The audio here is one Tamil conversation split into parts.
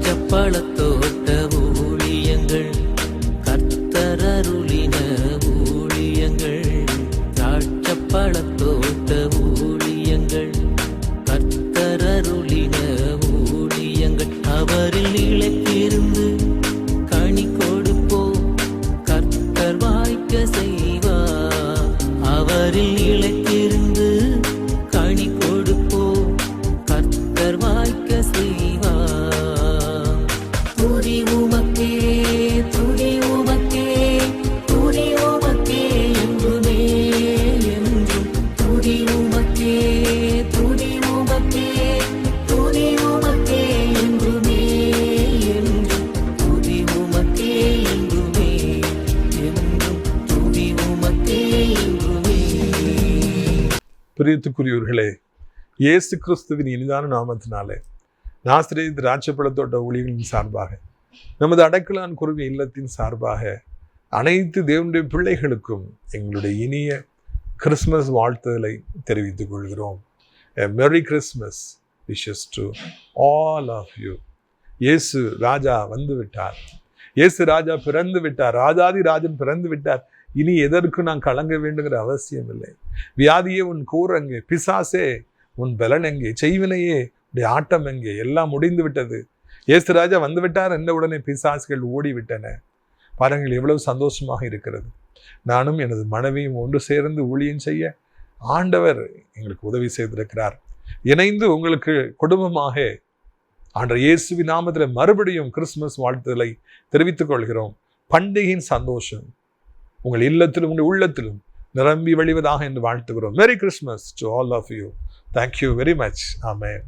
திராட்சப்பழத்தோட்ட ஊழியங்கள், கர்த்தரருளின ஊழியங்கள். திராட்சப்பழத்தோட்ட ஊழியங்கள், கர்த்தரருளின ஊழியங்கள். அவரில் நிலைத்திருந்து கனி கொடுப்போம், கர்த்தர் வாய்க்க செய்வார். அவரில் நிலைத்திருந்து கனி கொடுப்போம், கர்த்தர் வாய்க்க செய்வார். துதி உமக்கே, துதி உமக்கே, துதி உமக்கே என்றுமே என்றும். துதி உமக்கே, துதி உமக்கே, துதி உமக்கே என்றுமே என்றும். துதி உமக்கே என்றுமே என்றும். துதி உமக்கே என்றுமே. பிரியத்துக்குரியவர்களே, இயேசு கிறிஸ்துவின் இனிதான நாமத்தினாலே நாசரேத் திராட்சைப்பழத்தோட்ட ஊழியர்களின் சார்பாக, நமது அடைக்கலான் குருவி இல்லத்தின் சார்பாக அனைத்து தேவனுடைய பிள்ளைகளுக்கும் எங்களுடைய இனிய கிறிஸ்மஸ் வாழ்த்துதலை தெரிவித்துக் கொள்கிறோம். A Merry Christmas wishes to all of you. இயேசு ராஜா வந்து விட்டார். இயேசு ராஜா பிறந்து விட்டார். ராஜாதி ராஜன் பிறந்து விட்டார். இனி எதற்கு நான் கலங்க வேண்டுங்கிற அவசியம் இல்லை. வியாதியே உன் கூர் எங்கே, பிசாசே உன் பலன் எங்கே, செய்வினையே உடைய ஆட்டம் எங்கே, எல்லாம் முடிந்து விட்டது. இயேசு ராஜா வந்து விட்டார் என்ற உடனே பிசாசுகள் ஓடிவிட்டன. பாருங்கள், எவ்வளவு சந்தோஷமாக இருக்கிறது. நானும் எனது மனைவியும் ஒன்று சேர்ந்து ஊழியம் செய்ய ஆண்டவர் எங்களுக்கு உதவி செய்திருக்கிறார். இணைந்து உங்களுக்கு குடும்பமாக ஆண்டவர் இயேசுவின் நாமத்தில் மறுபடியும் கிறிஸ்துமஸ் வாழ்த்துதலை தெரிவித்துக் கொள்கிறோம். பண்டிகையின் சந்தோஷம் உங்கள் இல்லத்திலும் உங்கள் உள்ளத்திலும் நிரம்பி வழிவதாக என்று வாழ்த்துகிறோம். Merry Christmas to all of you. Thank you very much. Amen.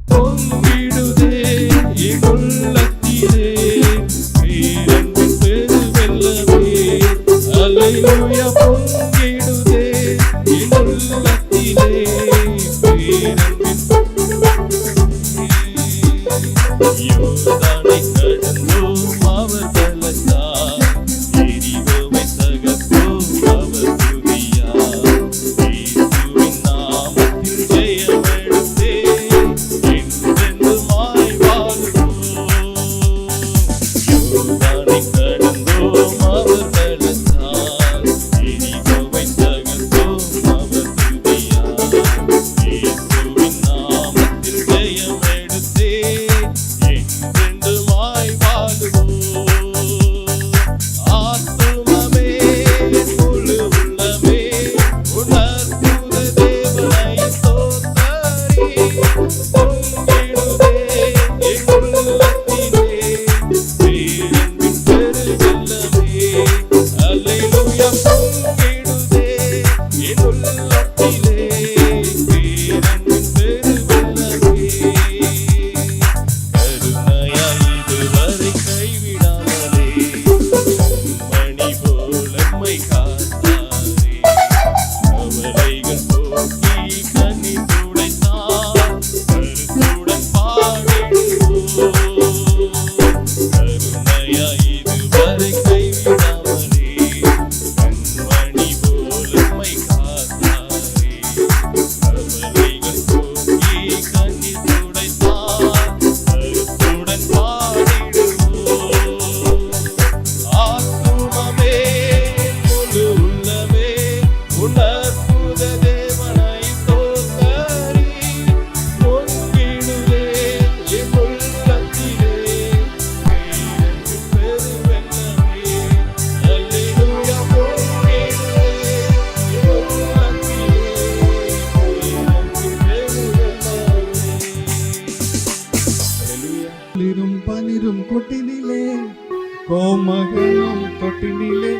கோமகனும் தொட்டினிலே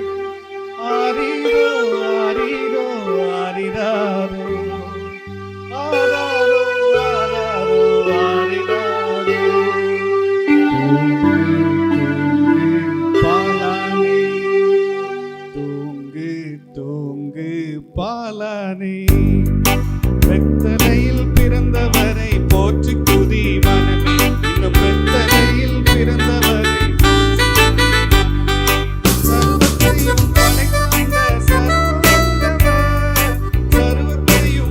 ஆரிரோ ஆரிரோ ஆரிராரோ ஆராரோ ஆராரோ ஆரிராரோ பாலானே தூங்கு தூங்கு பாலானே வெத்தலையில் பிறந்தவரை போற்றி குதி மனமே இன்னும் வெத்தலையில் பிறந்தவரை சர்வத்தையும்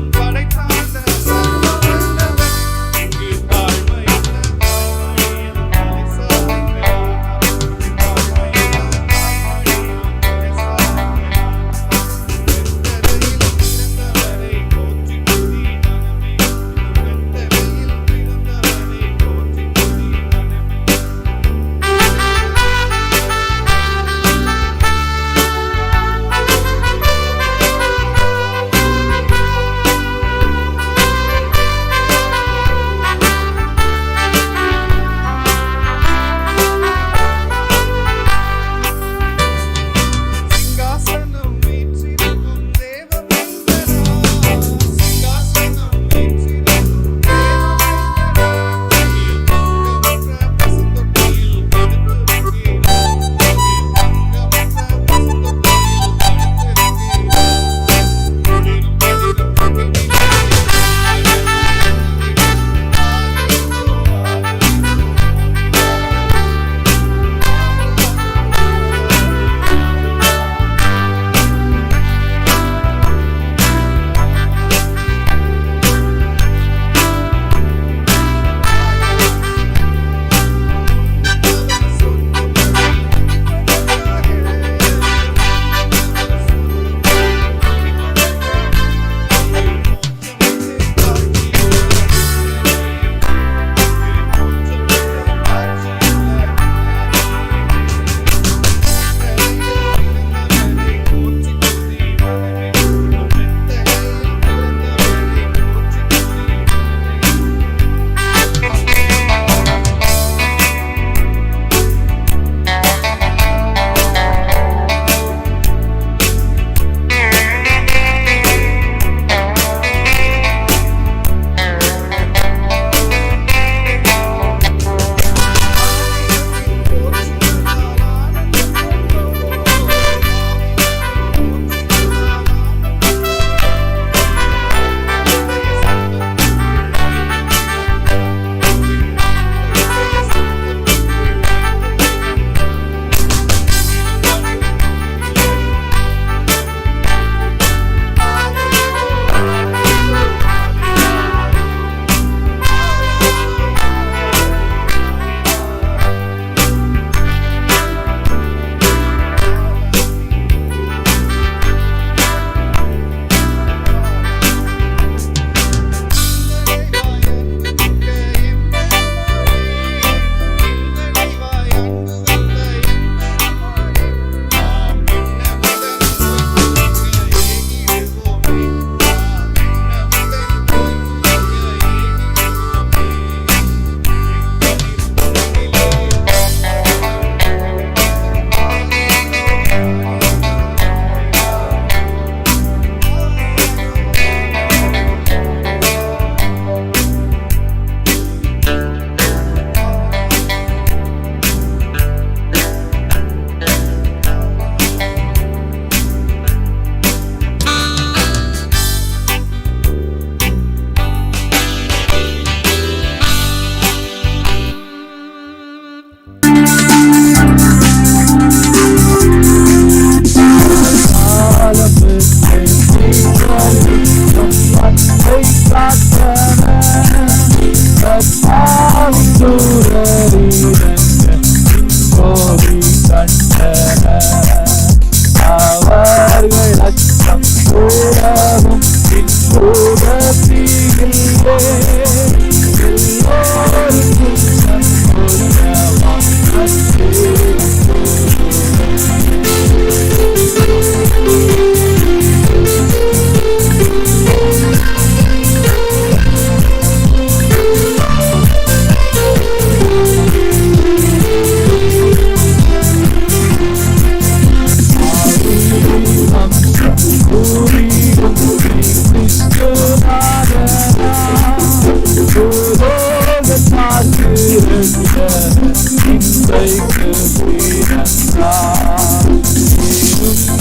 இன்றைக்கு பிறந்தார்.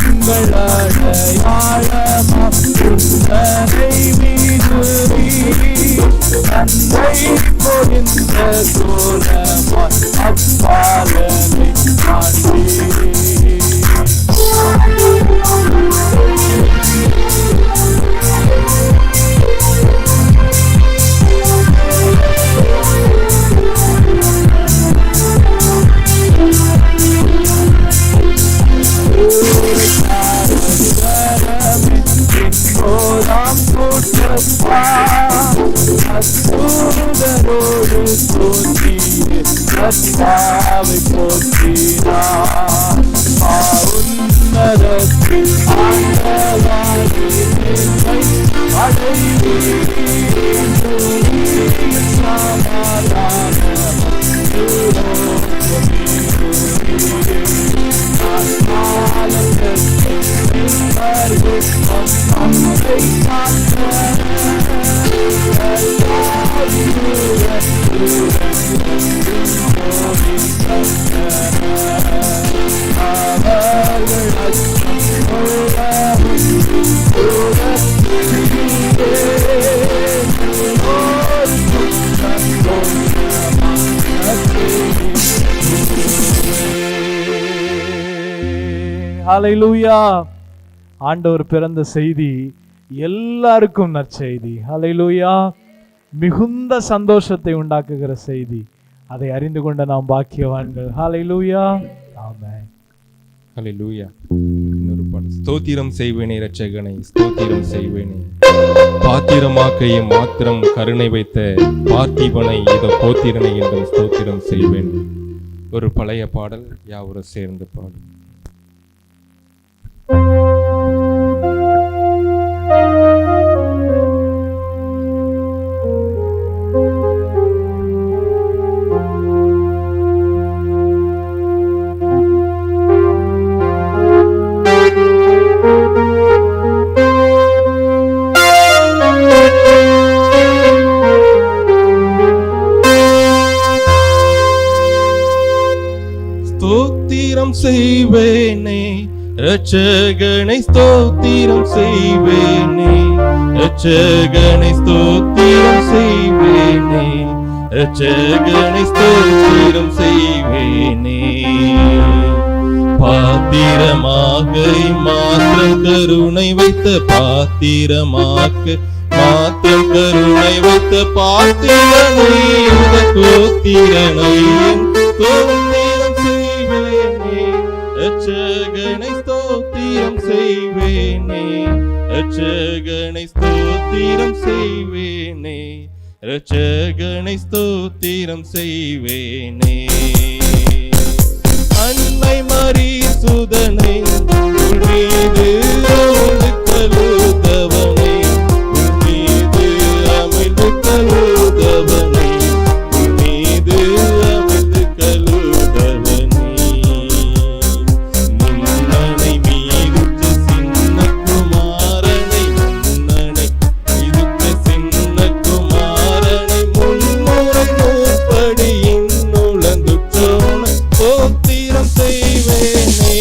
உங்கள் அடையாளமா உன்னரை மீதுரி தந்தை பொழிந்த கோலமாய் அப்பாலனை காண்பீர். அத்தூதரோடு தோன்றிய கர்த்தாவை போற்றினார். உன்னதத்தில் ஆண்டவரே என்னை அடைவீர். சமாதானம் ஹல்லேலூயா. ஆண்டவர் பிறந்த செய்தி எல்லாருக்கும் நற்செய்தி. ஹல்லேலூயா. மிகுந்த சந்தோஷத்தை உண்டாக்குகிற செய்தி. அதை அறிந்து கொண்ட நாம் பாக்கியவான்கள். ஹல்லேலூயா. ஆமென். ஹல்லேலூயா. இன்னொரு பாடல். ஸ்தோத்திரம் செய்வேனே இரட்சகனை, ஸ்தோத்திரம் செய்வேனே. பாத்திரமாக்கையை மாத்திரம் கருணை வைத்த பார்த்திபனை இதோ போத்திரனை என்றும் ஸ்தோத்திரம் செய்வேன். ஒரு பழைய பாடல், யாவரும் சேர்ந்து பாடும். ஸ்தோத்திரம் செய்வேனே இரட்சகனை, ஸ்தோத்திரம் செய்வேனே இரட்சகனை, ஸ்தோத்திரம் செய்வேனே இரட்சகனை, ஸ்தோத்திரம் செய்வேனே. பாத்திரமாக மாத்திரம் கருணை வைத்த பாத்திரமாக்க மாத்திரம் கருணை வைத்த பாத்திரனை கோத்திரனை ஸ்தோத்திரம் செய்வேனே இரட்சகனை, ஸ்தோத்திரம் செய்வேனே இரட்சகனை, ஸ்தோத்திரம் செய்வேனே இரட்சகனை, ஸ்தோத்திரம் செய்வேனே. அன்னை மரி சுதனை மீது அமிழ்ந்து கழுதவனை, மீது அமிழ்ந்து கழுதவனை, மீது அமிழ்ந்து கழுதவனை. முன்னனை மீதுற்ற சின்ன குமாரனை, முன்னனை மீதுற்ற சின்ன குமாரனை, முன்முறை நூற்படியின் நுழந்துற்றோன ஸ்தோத்திரம் செய்வேனே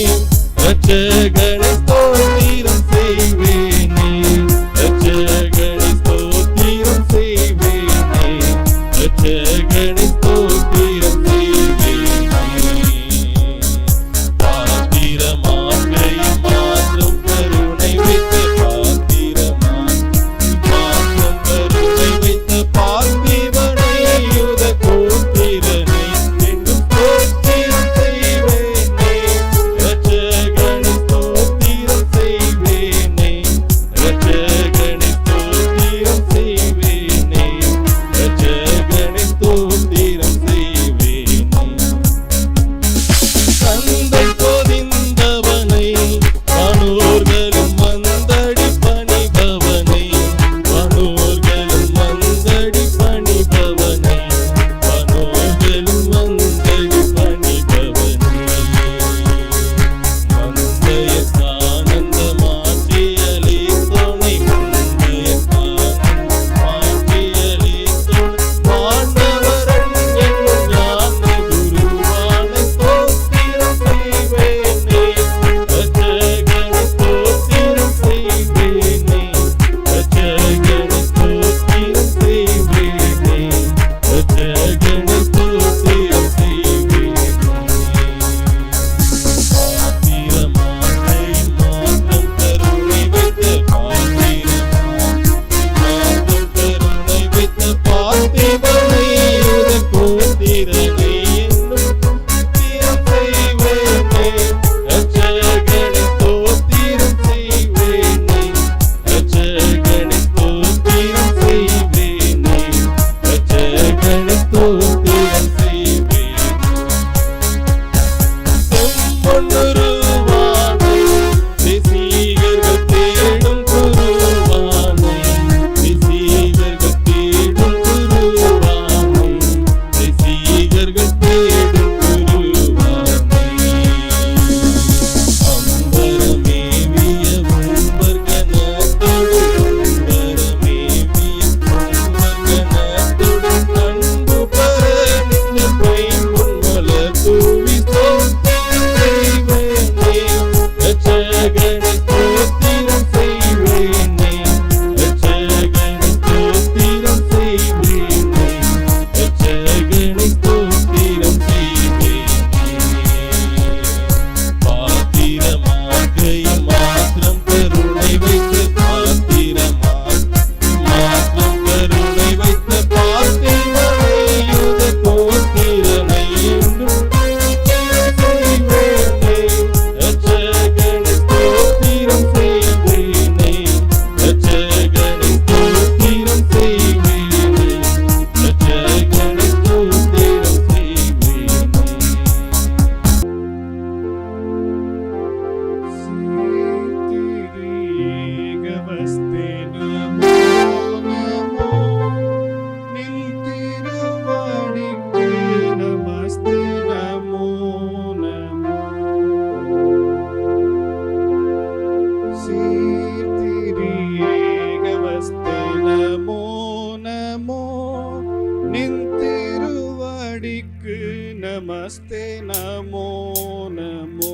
நமோ நமோ.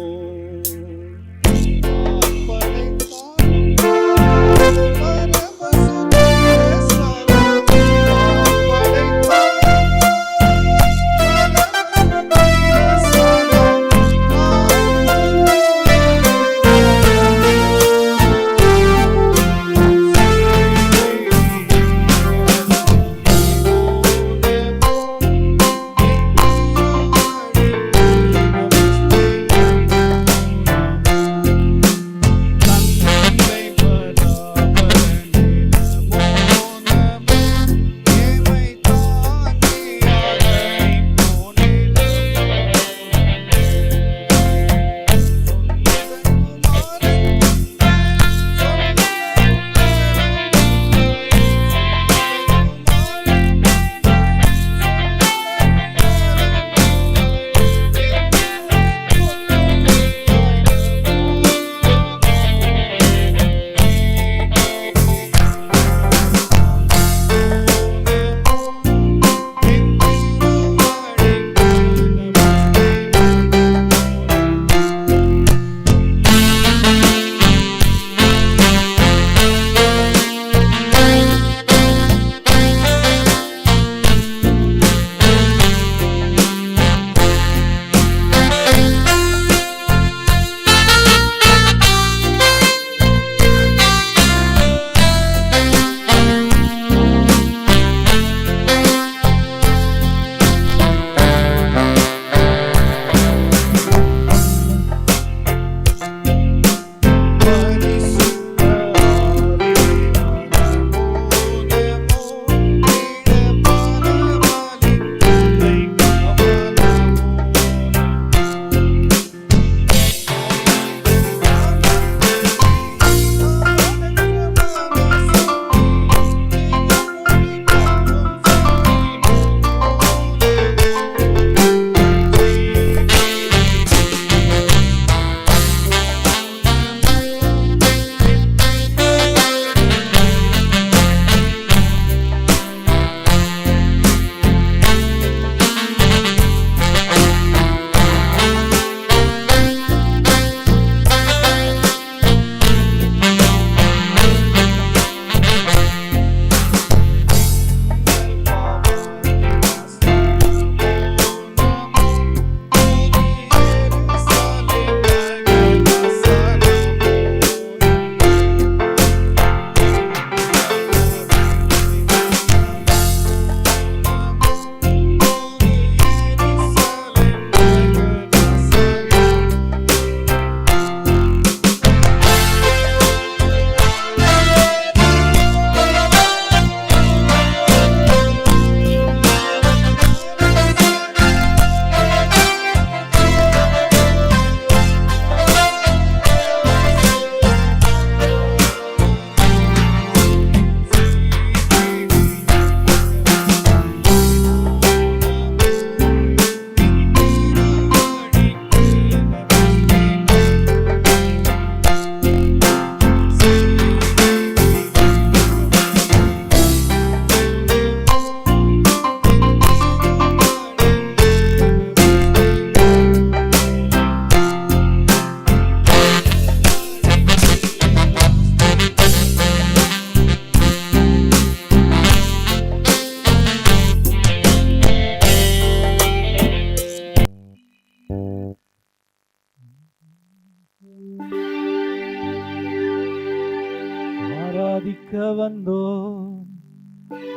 ஆராதிக்க வந்தோம்,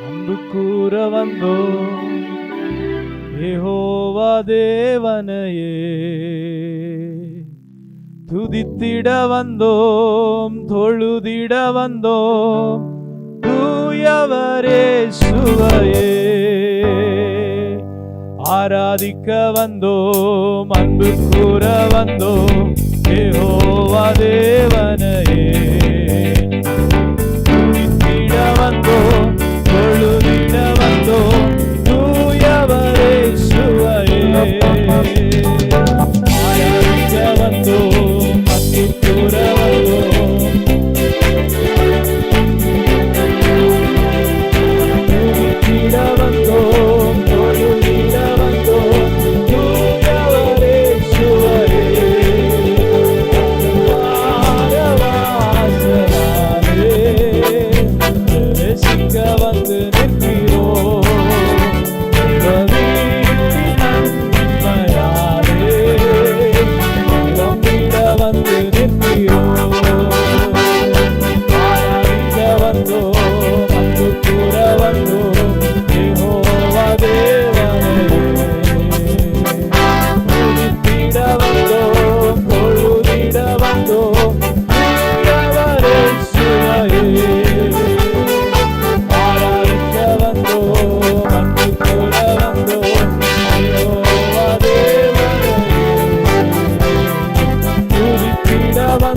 அன்பு கூற வந்தோம், யெகோவா தேவனையே துதித்திட வந்தோம், தொழுதிட வந்தோம், தூயவரே சுவையே. ஆராதிக்க வந்தோம், அன்பு கூற வந்தோம், யெகோவா தேவனையே துதித்திட வந்தோம், தொழுதிட வந்தோம், தூயவரே சுவையே. ஆராதிக்க வந்தோம், அன்பு கூற வந்தோம், துதித்திட வந்தோம், தொழுதிட வந்தோம், தூயவரே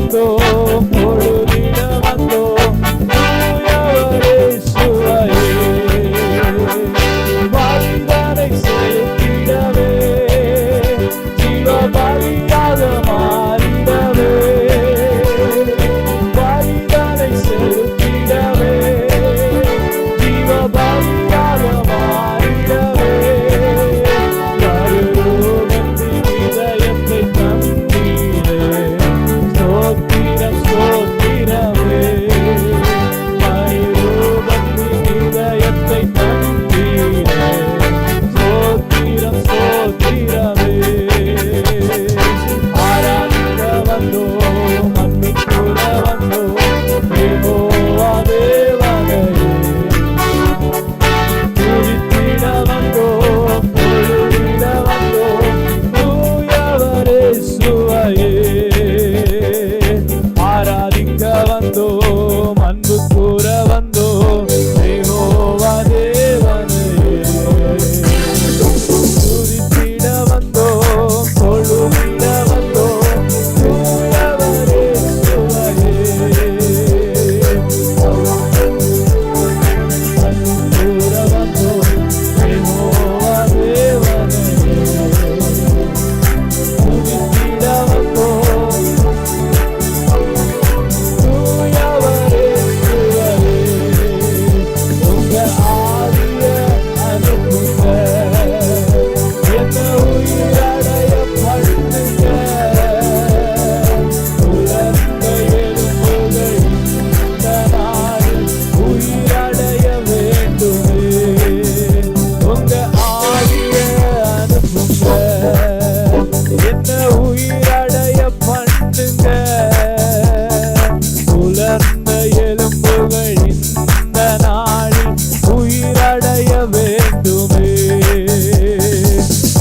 வந்தோம் தொழுதிட வந்தோம் தூயவரே சுவையே பலிதனை செலுத்திடவே ஜீவ பலியாக மாறிடவே பலிதனை செலுத்திடவே ஜீவ பலியாக மாறிடவே பரலோகத்தின் இதயத்தை தந்தீரே ஸ்தோத்திரம் ஸ்தோத்திரமே பரலோகத்தின் இதயத்தை தந்தீரே ஸ்தோத்திரம் ஸ்தோத்திரமே ஆராதிக்க வந்தோம் அன்பு கூட வந்தோம் யெகோவா தேவனே துதித்திட வந்தோம் தொழுதிட வந்தோம் தூயவரே சுவையே ஆராதிக்க வந்தோம் அன்பு கூற வந்தோம் யெகோவா தேவனே துதித்திட வந்தோம் தொழுதிட வந்தோம் தூயவரே சுவையே கூற வந்தோம் யெகோவா தேவனே துதித்திட வந்தோம் தூயவரே சுவையே உங்க ஆவிய அனுப்புங்க என்ன உயிரடைய பண்ணுங்க உலர்ந்த எலும்புகள் இந்த நாளில் உயிரடைய வேண்டுமே உங்க ஆவிய அனுப்புங்க என்ன உயிரடைய பண்ணுங்க உலர்ந்த எலும்புகள் இந்த நாளில் உயிரடைய வேண்டுமே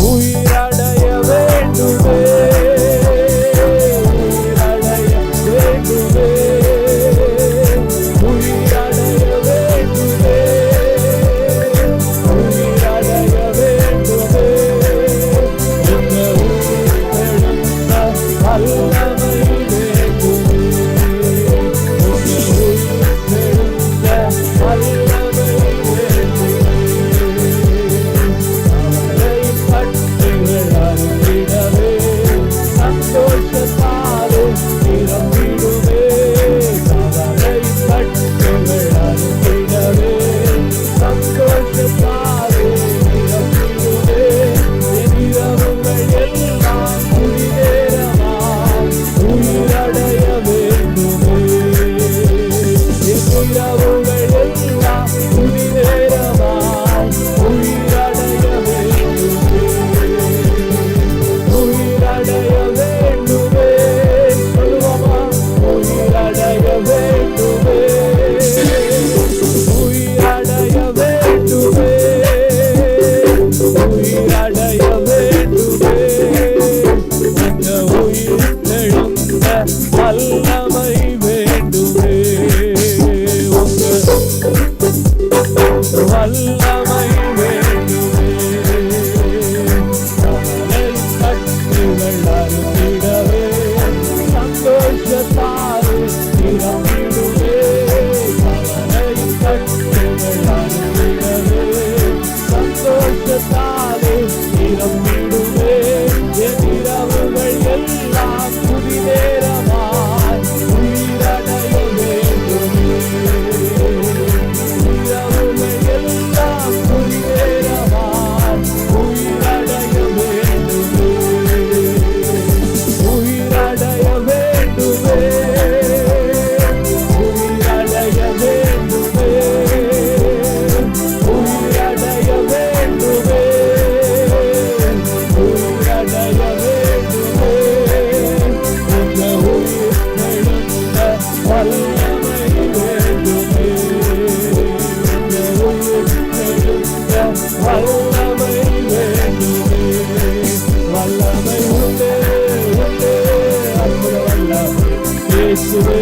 உயிரடைய வேண்டுமே உயிரடைய வேண்டுமே உயிரடைய வேண்டுமே உயிரடைய வேண்டுமே இந்த உயிரெழுந்த வல்லமை வேண்டுமே இந்த உயிரெழுந்த வல்லமை வேண்டுமே அவரை கட்டுகள் அருந்திடவே சந்தோஷத்தாலே நிரம்பிடுமே அவரை கட்டுகள் அருந்திடவே சந்தோஷத்தாலே நிரம்பிடுமே என் இரவுகள் எல்லாம் குடிநேரமாய் உயிரடைய வேண்டுமே என் இரவுகள் எல்லாம் குடிநேரமாய் உயிரடைய வேண்டுமே உயிரடைய வேண்டுமே சொல்லுவோமா உயிரடைய வேண்டுமே உயிரடைய வேண்டுமே உயிரடைய வேண்டுமே இந்த உயிரெழுந்த வல்லமை வேண்டுமே உங்க வல்லமை வேண்டுமே அவரை கட்டுகள் அறுத்திடவே சந்தோஷத்தாலே நிரம்பிடுவே அவரை கட்டுகள் அறுத்திடவே சந்தோஷத்தாலே நிரம்பிடுவே என் இரவுகள் எல்லாம் புதிநேரமாய் உயிரடைய வேண்டுமே இரவுகள் எல்லாம் புதிநேரமாய் உயிரடைய வேண்டுமே உயிரடைய வேண்டுமே உயிரடைய வேண்டுமே உயிரடைய வேண்டுமே உயிரடைய வேண்டுமே இந்த உயிரெழுந்த வல்லமை வேண்டுமே இந்த உயிரெழுந்த வல்லமை வேண்டுமே வல்லமை உண்டே உண்டே அற்புத வல்லமை இயேசுவே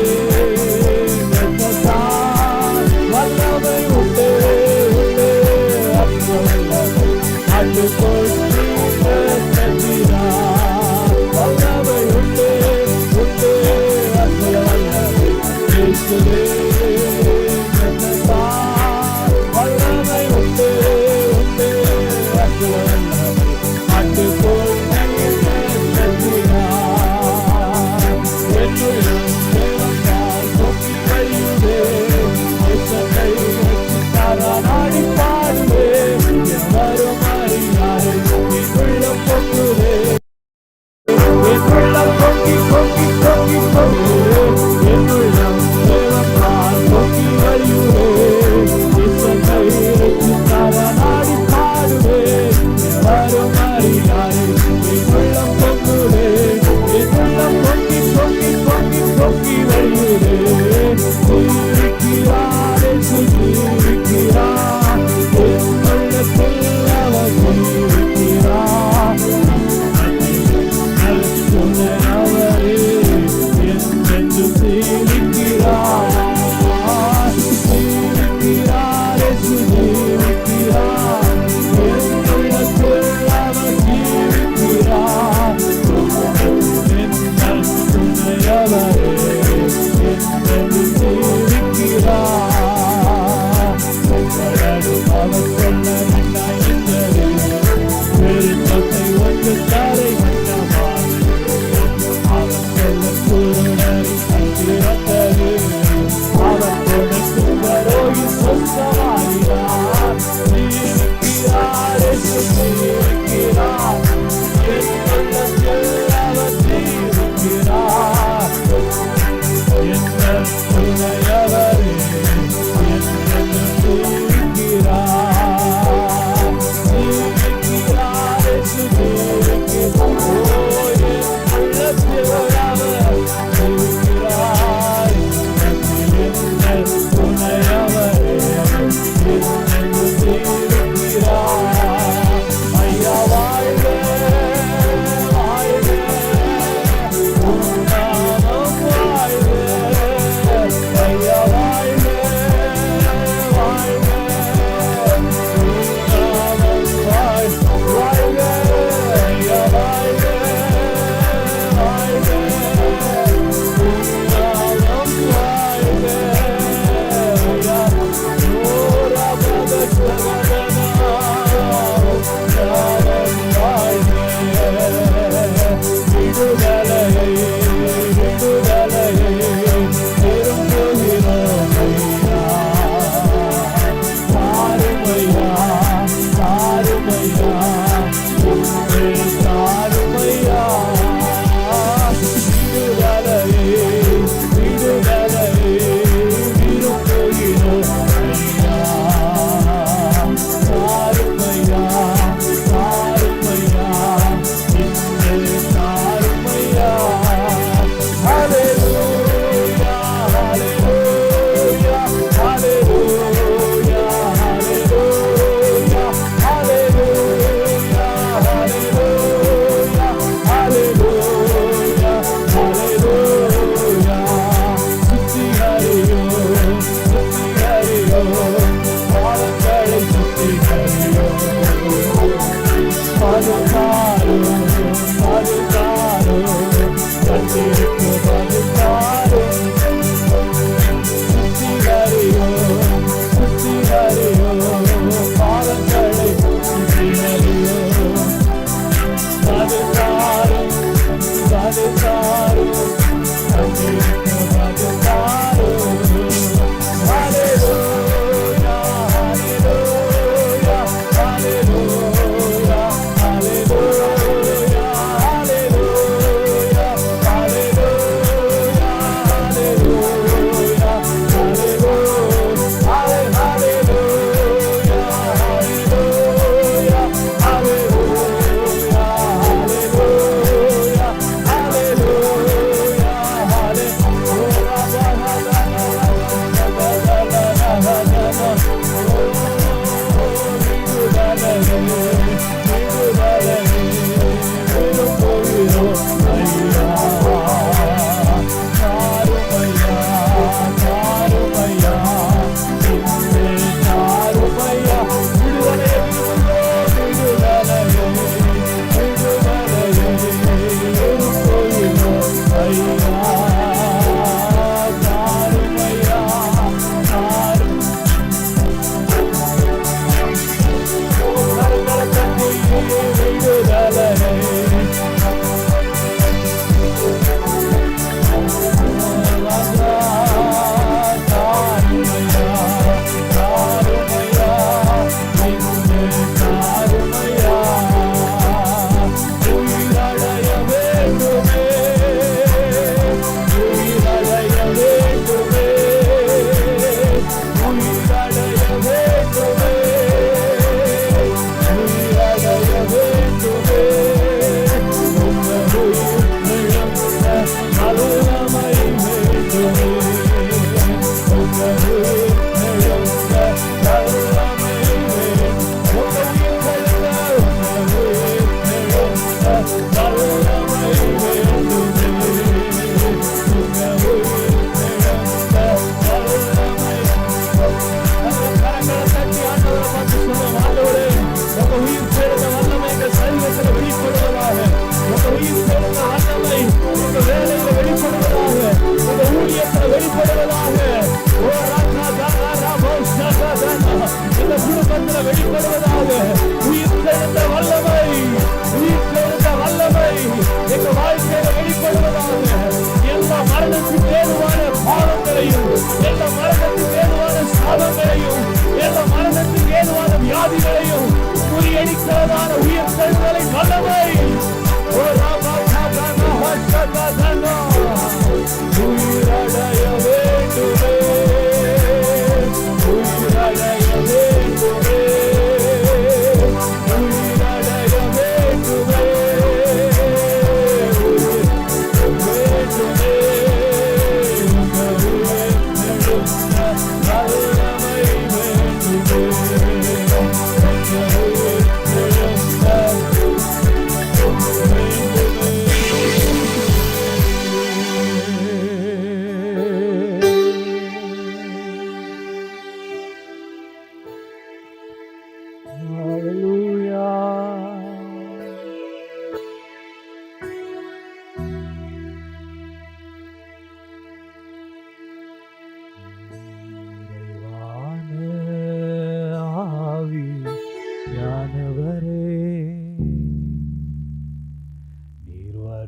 ரத்தத்தால் வல்லமை உண்டே உண்டே அற்புத வல்லமை ஆட்டுக்கொள் ரத்தத்தினால் வல்லமை உண்டே உண்டே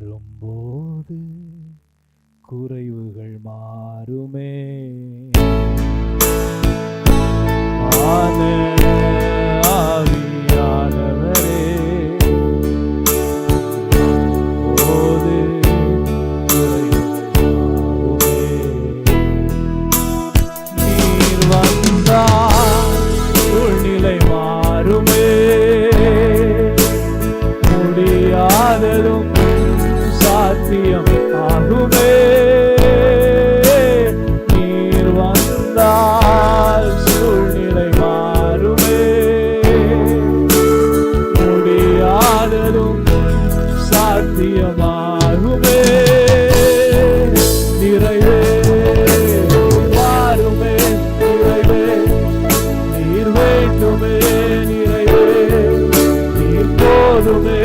வரும்போது குறைவுகள் மாறுமே. ஆவியானவரே போது குறைவுகள் மாறுமே. நீர் வந்தால் சூழ்நிலை மாறுமே. முடியாததும் சாத்தியம் ஆகுமே. நீர் வந்தால் சூழ்நிலை மாறுமே. முடியாததும் சாத்தியமாகுமே. நிறைவே மாறுமே. நிறைவே நீர் வேண்டுமே. நிறைவே நீர் போதுமே.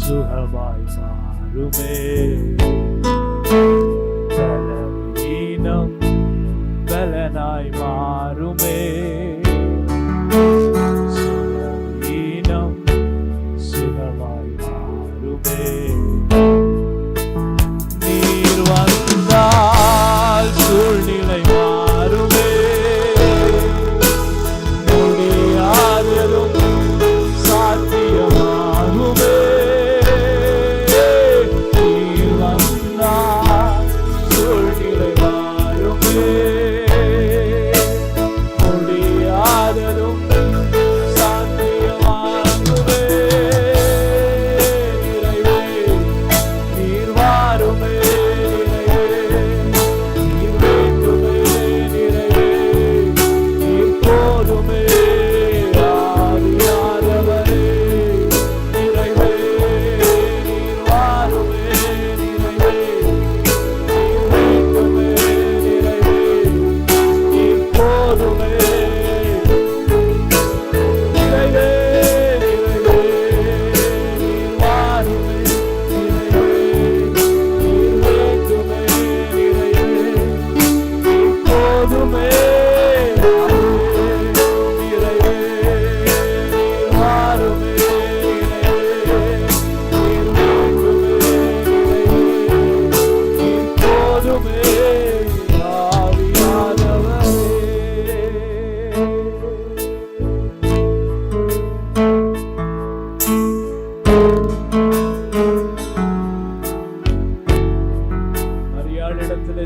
சுகமாய் மாறுமே. பலவீனம் பலனாய் மாறுமே. சுகவீனம் சுகமாய் மாறுமே. நீர் வந்தால் சூழ்நிலை மாறுமே. முடியாததும் சாத்தியமாகுமே.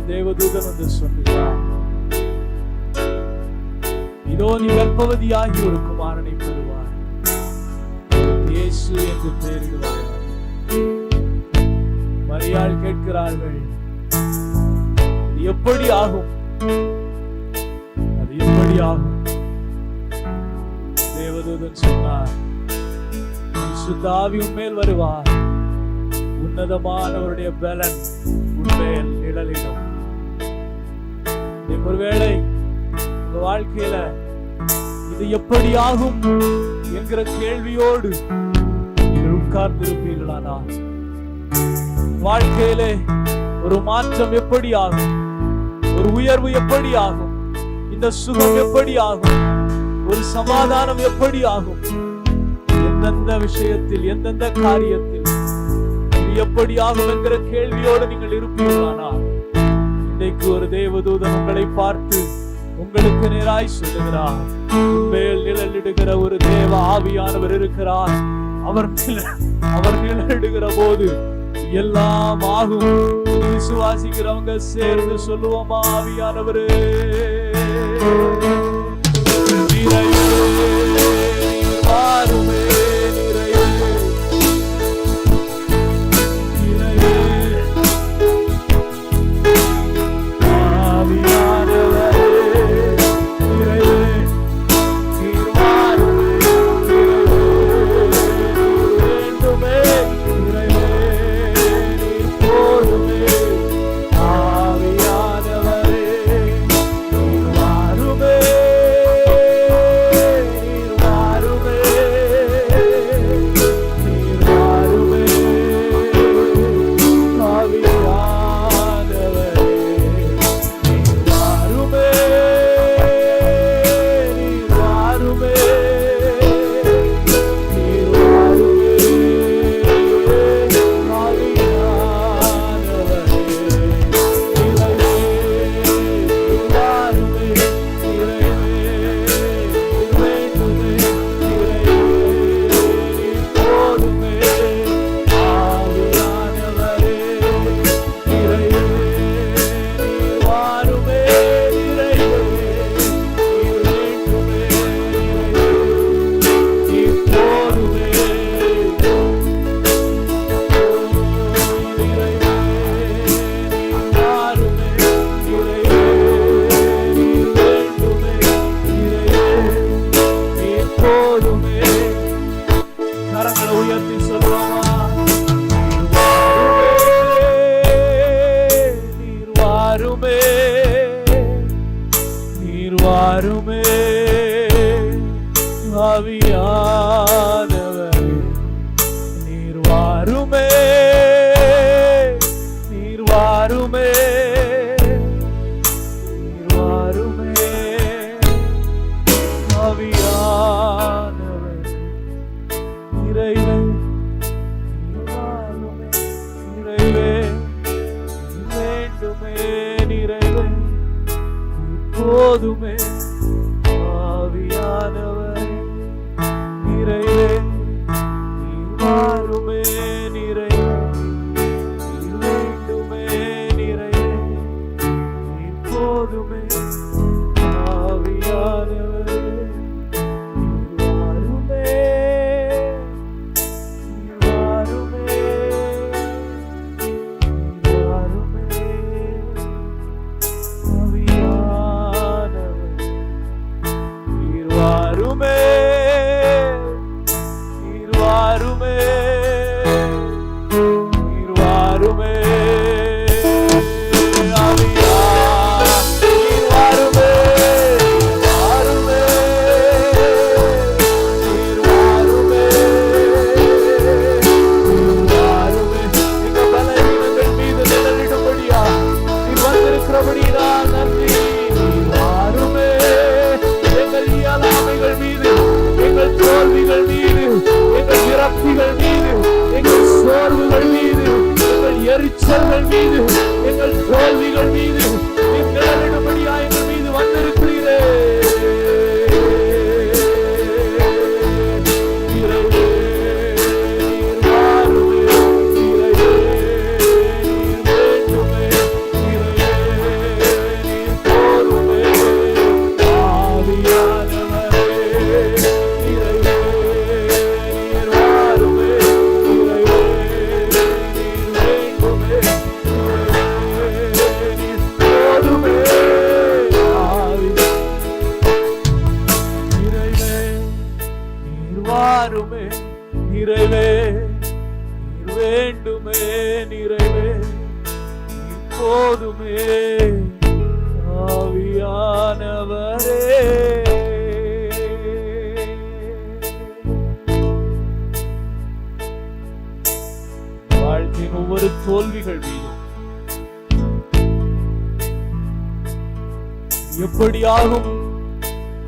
தேவதூதன் வந்து சொல்லுகிறார், இதோ நீ கர்ப்பவதியாகி ஒரு குமாரனை பெறுவாய், இயேசு என்று பெயரிடுவாய். மரியாள் கேட்கிறார்கள், அது எப்படி ஆகும்? அது எப்படி ஆகும்? தேவதூதன் சொன்னார், பரிசுத்த ஆவி உன்மேல் வருவார், உன்னதமானவருடைய பலன் உன்மேல் நிழலிடும். ஒருவேளை உங்க வாழ்க்கையில இது எப்படி ஆகும் என்கிற கேள்வியோடு நீங்கள் உட்கார்ந்திருப்பீர்களானா? வாழ்க்கையிலே ஒரு மாற்றம் எப்படி ஆகும்? ஒரு உயர்வு எப்படி ஆகும்? இந்த சுகம் எப்படி ஆகும்? ஒரு சமாதானம் எப்படி ஆகும்? எந்தெந்த விஷயத்தில், எந்தெந்த காரியத்தில் இது எப்படி ஆகும் என்கிற கேள்வியோடு நீங்கள் இருப்பீர்களானா? இன்றைக்கு ஒரு தேவதூதன் உங்களை பார்த்து உங்களுக்கு நேராய் சொல்லுகிறார், மேல் நிழலிடுகிற ஒரு தேவ ஆவியானவர் இருக்கிறார். அவர் நிழலிடுகிற போது எல்லாம் ஆகும். விசுவாசிக்கிறவங்க சேர்ந்து சொல்லுவோமா, ஆவியானவரே நிறைவே வேண்டுமே நிறைவே போதுமே ஆவியானவரே நிறைவே வாருமே நிறைவே வேண்டுமே நிறைவே போதுமே ஆவியானவரே வாருமே எரிச்சல்கள் மீது எங்கள் தோல்விகள் மீது நிழலிடும்படியா எங்கள் மீது வந்திருக்கிறீரே. நிறைவே நீர் வாருமே, நிறைவே நீர் வேண்டுமே, நிறைவே நீர் போதுமே ஆவியானவரே. நிறைவே நீர் வாருமே, நிறைவே வாருமே நிறைவே நீர் வேண்டுமே நிறைவே நீர் போதுமே ஆவியானவரே. வாழ்க்கையின் ஒவ்வொரு தோல்விகள் மீதும் எப்படியாகும்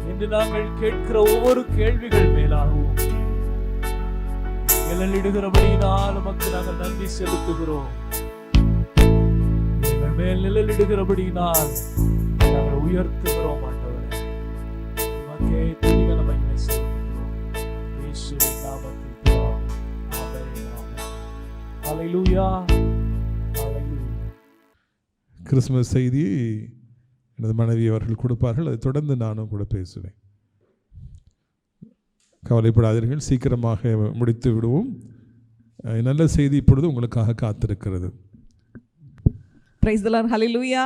என்று நாங்கள் கேட்கிற ஒவ்வொரு கேள்விகள் மேலாகவும் நிழலிடுகிறபடியினால் நமக்கு நாங்கள் நன்றி செலுத்துகிறோம். எங்கள் மேல் நிழலிடுகிறபடியினால் நாங்கள் உயர்த்துகிறோம். ஆண்டவரே நமக்கே துதிகன மகிமை செலுத்துகிறோம். இயேசுவின் நாமத்தில் பிதாவே. ஆமென், ஆமென். ஹல்லேலூயா, ஹல்லேலூயா. கிறிஸ்துமஸ் செய்தி எனது மனைவி அவர்கள் கொடுப்பார்கள். அதை தொடர்ந்து நானும் கூட பேசுவேன். கவலைப்படாதீர்கள், சீக்கிரமாக முடித்து விடுவோம். நல்ல செய்தி இப்பொழுது உங்களுக்காக காத்திருக்கிறது. பிரைஸ் தி லார்ட், ஹல்லேலூயா.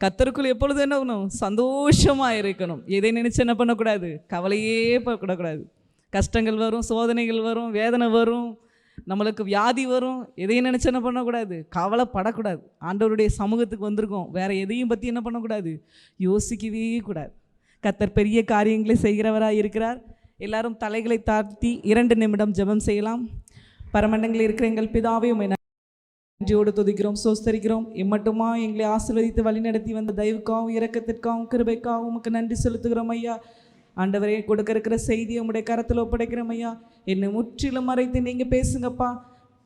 கர்த்தருக்குள் எப்பொழுதும் என்ன பண்ணணும்? சந்தோஷமாக இருக்கணும். எதை நினைச்சு என்ன பண்ணக்கூடாது? கவலையே படக்கூடாது. கஷ்டங்கள் வரும், சோதனைகள் வரும், வேதனை வரும், நம்மளுக்கு வியாதி வரும். எதையும் நினச்சி என்ன பண்ணக்கூடாது? கவலைப்படக்கூடாது. ஆண்டவருடைய சமூகத்துக்கு வந்திருக்கோம், வேறு எதையும் பற்றி என்ன பண்ணக்கூடாது? யோசிக்கவே கூடாது. கர்த்தர் பெரிய காரியங்களை செய்கிறவராக இருக்கிறார். எல்லாரும் தலைகளை தாழ்த்தி 2 நிமிடம் ஜெபம் செய்யலாம். பரமண்டங்களில் இருக்கிற எங்கள் பிதாவே, உம்மை நன்றியோடு துதிக்கிறோம், சோஸ்தரிக்கிறோம். இம்மட்டுமா எங்களை ஆசீர்வதித்து வழிநடத்தி வந்த தயவுக்காகவும் இரக்கத்திற்காகவும் கிருபைக்காகவும் உமக்கு நன்றி செலுத்துகிறோம் ஐயா. ஆண்டவரே, கொடுக்க இருக்கிற செய்தியை உம்முடைய கரத்தில் ஒப்படைக்கிறோம் ஐயா. என்னை முற்றிலும் மறைத்து நீங்கள் பேசுங்கப்பா.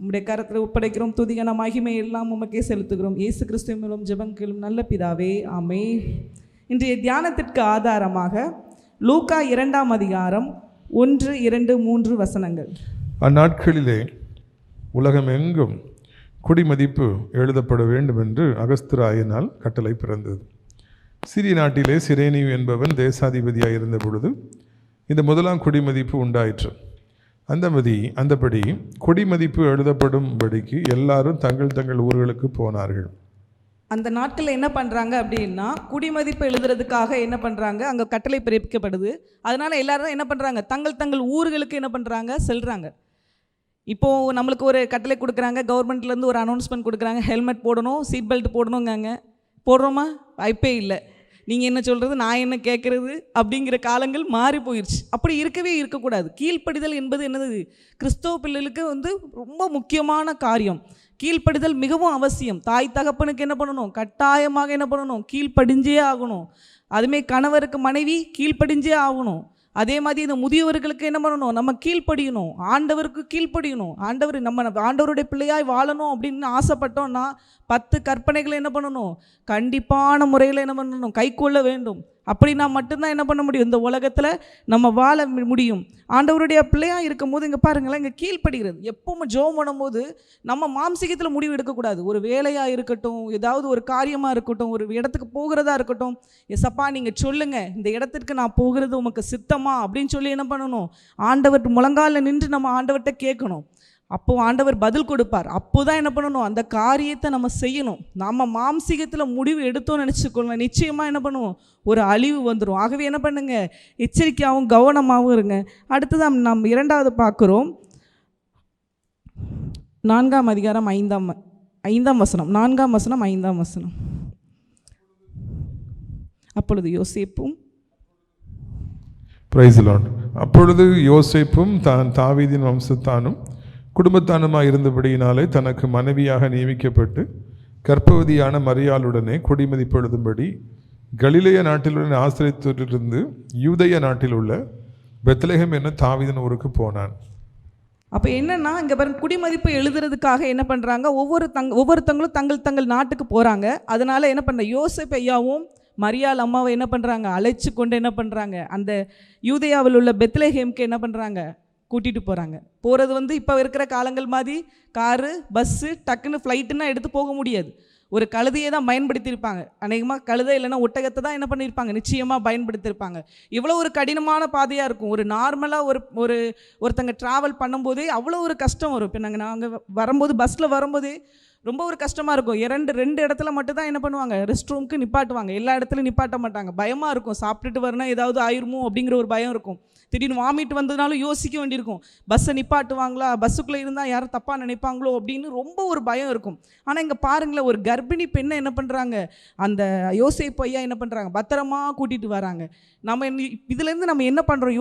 உம்முடைய கரத்தில் ஒப்படைக்கிறோம். துதிகன மகிமை எல்லாம் உமக்கே செலுத்துகிறோம். இயேசு கிறிஸ்து மூலம் ஜெபம் கேளும் நல்ல பிதாவே, ஆமென். இன்றைய தியானத்திற்கு ஆதாரமாக லூக்கா 2ஆம் அதிகாரம் 1, 2, 3 வசனங்கள். அந்நாட்களிலே உலகம் எங்கும் குடிமதிப்பு எழுதப்பட வேண்டும் என்று அகஸ்திராயனால் கட்டளை பிறந்தது. சிறிய நாட்டிலே சிரேனியு என்பவன் தேசாதிபதியாக இருந்த பொழுது இந்த முதலாம் குடிமதிப்பு உண்டாயிற்று. அந்தபடி குடிமதிப்பு எழுதப்படும்படிக்கு எல்லாரும் தங்கள் தங்கள் ஊர்களுக்கு போனார்கள். அந்த நாட்களில் என்ன பண்ணுறாங்க அப்படின்னா, குடிமதிப்பு எழுதுறதுக்காக என்ன பண்ணுறாங்க, அங்கே கட்டளை பிறப்பிக்கப்படுது. அதனால் எல்லாரும் என்ன பண்ணுறாங்க, தங்கள் தங்கள் ஊர்களுக்கு என்ன பண்ணுறாங்க, செல்கிறாங்க. இப்போது நம்மளுக்கு ஒரு கட்டளை கொடுக்குறாங்க, கவர்மெண்ட்லேருந்து ஒரு அனௌன்ஸ்மெண்ட் கொடுக்குறாங்க, ஹெல்மெட் போடணும், சீட் பெல்ட் போடணுங்காங்க. போடுறோமா? வாய்ப்பே இல்லை. நீங்கள் என்ன சொல்கிறது, நான் என்ன கேட்குறது அப்படிங்கிற காலங்கள் மாறி போயிடுச்சு. அப்படி இருக்கவே இருக்கக்கூடாது. கீழ்ப்படிதல் என்பது என்னது? கிறிஸ்தவ பிள்ளைகளுக்கு ரொம்ப முக்கியமான காரியம். கீழ்ப்படிதல் மிகவும் அவசியம். தாய் தகப்பனுக்கு என்ன பண்ணணும்? கட்டாயமாக என்ன பண்ணணும்? கீழ்ப்படிஞ்சே ஆகணும். அதுமாரி கணவருக்கு மனைவி கீழ்ப்படிஞ்சே ஆகணும். அதே மாதிரி இந்த முதியவர்களுக்கு என்ன பண்ணணும், நம்ம கீழ்ப்படியணும், ஆண்டவருக்கு கீழ்ப்படியணும். ஆண்டவருடைய பிள்ளையாய் வாழணும் அப்படின்னு ஆசைப்பட்டோம்னா 10 கற்பனைகளை என்ன பண்ணணும், கண்டிப்பான முறையில் என்ன பண்ணணும், கைக்கொள்ள வேண்டும். அப்படின்னா மட்டும்தான் என்ன பண்ண முடியும், இந்த உலகத்தில் நம்ம வாழ முடியும். ஆண்டவருடைய பிள்ளையாக இருக்கும் போது இங்கே பாருங்களேன், இங்கே கீழ்ப்படுகிறது. எப்பவும் ஜெபம் பண்ணும்போது நம்ம மாம்சீகத்தில் முடிவு எடுக்கக்கூடாது. ஒரு வேலையாக இருக்கட்டும், ஏதாவது ஒரு காரியமாக இருக்கட்டும், ஒரு இடத்துக்கு போகிறதா இருக்கட்டும், எசப்பா நீங்கள் சொல்லுங்கள், இந்த இடத்திற்கு நான் போகிறது உமக்கு சித்தமா அப்படின்னு சொல்லி என்ன பண்ணணும், ஆண்டவர் முழங்காலில் நின்று நம்ம ஆண்டவர்கிட்ட கேட்கணும். அப்போது ஆண்டவர் பதில் கொடுப்பார். அப்போ தான் என்ன பண்ணணும், அந்த காரியத்தை நம்ம செய்யணும். நம்ம மாம்சீகத்தில் முடிவு எடுத்தோம்னு நினச்சிக்கொள்ள நிச்சயமாக என்ன பண்ணுவோம், ஒரு அழிவு வந்துடும். ஆகவே என்ன பண்ணுங்க, எச்சரிக்கையாகவும் கவனமாகவும் இருங்க. அடுத்ததான் நாம் 2வது பார்க்குறோம், 4ஆம் அதிகாரம் 5ஆம் வசனம். 4ஆம் வசனம் 5ஆம் வசனம். அப்பொழுது யோசேப்பும் பிரைஸ் தி லார்ட். அப்பொழுது யோசேப்பும் தான் தாவீதின் வம்சத்தானும் குடும்பத்தானுமாய் இருந்தபடியினாலே தனக்கு மனைவியாக நியமிக்கப்பட்டு கர்ப்பவதியான மரியாளுடனே குடிமதிப்பெழுதும்படி கலிலேய நாட்டிலுள்ள ஆசிரியத்திலிருந்து யூதேய நாட்டில் உள்ள பெத்லெகேம் என தாவீதின் ஊருக்கு போனான். அப்போ என்னன்னா, இங்கே பாருங்க, குடிமதிப்பு எழுதுறதுக்காக என்ன பண்ணுறாங்க, ஒவ்வொருத்தங்களும் தங்கள் நாட்டுக்கு போகிறாங்க. அதனால் என்ன பண்ணுற, யோசேப்பு ஐயாவும் மரியாள் அம்மாவை என்ன பண்ணுறாங்க, அழைச்சி கொண்டு என்ன பண்ணுறாங்க, அந்த யூதேயாவில் உள்ள பெத்லெகேம்க்கு என்ன பண்ணுறாங்க, கூட்டிகிட்டு போகிறாங்க. போகிறது இப்போ இருக்கிற காலங்கள் மாதிரி காரு பஸ்ஸு டக்குன்னு ஃப்ளைட்டுன்னா எடுத்து போக முடியாது. ஒரு கழுதையை தான் பயன்படுத்தியிருப்பாங்க. அநேகமாக கழுதை இல்லைன்னா ஒட்டகத்தை தான் என்ன பண்ணியிருப்பாங்க, நிச்சயமாக பயன்படுத்தியிருப்பாங்க. இவ்வளோ ஒரு கடினமான பாதையாக இருக்கும். ஒரு நார்மலாக ஒருத்தங்க ட்ராவல் பண்ணும்போதே அவ்வளோ ஒரு கஷ்டம் வரும். இப்போ நாங்கள் வரும்போது பஸ்ஸில் வரும்போதே ரொம்ப ஒரு கஷ்டமாக இருக்கும். ரெண்டு இடத்துல மட்டும்தான் என்ன பண்ணுவாங்க, ரெஸ்ட் ரூமுக்கு நிப்பாட்டுவாங்க. எல்லா இடத்துலையும் நிப்பாட்ட மாட்டாங்க. பயமாக இருக்கும். சாப்பிட்டுட்டு வரணும் ஏதாவது ஆயிருமோ அப்படிங்கிற ஒரு பயம் இருக்கும். திடீர்னு வாமிட் வந்ததுனாலும் யோசிக்க வேண்டியிருக்கும். பஸ்ஸை நிப்பாட்டுவாங்களா, பஸ்ஸுக்குள்ளே இருந்தால் யாரும் தப்பாக நினைப்பாங்களோ அப்படின்னு ரொம்ப ஒரு பயம் இருக்கும். ஆனால் இங்கே பாருங்களேன், ஒரு கர்ப்பிணி பெண்ணை என்ன பண்ணுறாங்க, அந்த யோசேப்பு ஐயா என்ன பண்ணுறாங்க, பத்திரமா கூட்டிகிட்டு வராங்க. நம்ம இதுலேருந்து நம்ம என்ன பண்ணுறோம்,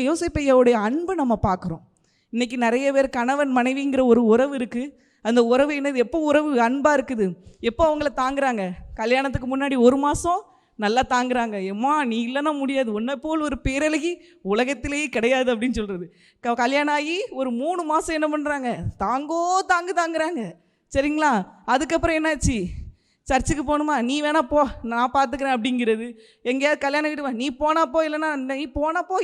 யோசேப்பு ஐயாவுடைய அன்பை நம்ம பார்க்குறோம். இன்றைக்கி நிறைய பேர் கணவன் மனைவிங்கிற ஒரு உறவு இருக்குது. அந்த உறவு என்னது, எப்போ உறவு அன்பாக இருக்குது, எப்போ அவங்கள தாங்குறாங்க, கல்யாணத்துக்கு முன்னாடி 1 மாதம் நல்லா தாங்குறாங்க. ஏம்மா நீ இல்லைன்னா முடியாது, உன்னை போல் ஒரு பேரழகி உலகத்திலேயே கிடையாது அப்படின்னு சொல்கிறது. கல்யாணம் ஆகி ஒரு 3 மாதம் என்ன பண்ணுறாங்க, தாங்குறாங்க. சரிங்களா? அதுக்கப்புறம் என்னாச்சு, சர்ச்சுக்கு போகணுமா, நீ வேணா போ நான் பார்த்துக்கிறேன் அப்படிங்கிறது. எங்கேயாவது கல்யாணம் கிட்ட நீ போனா போ,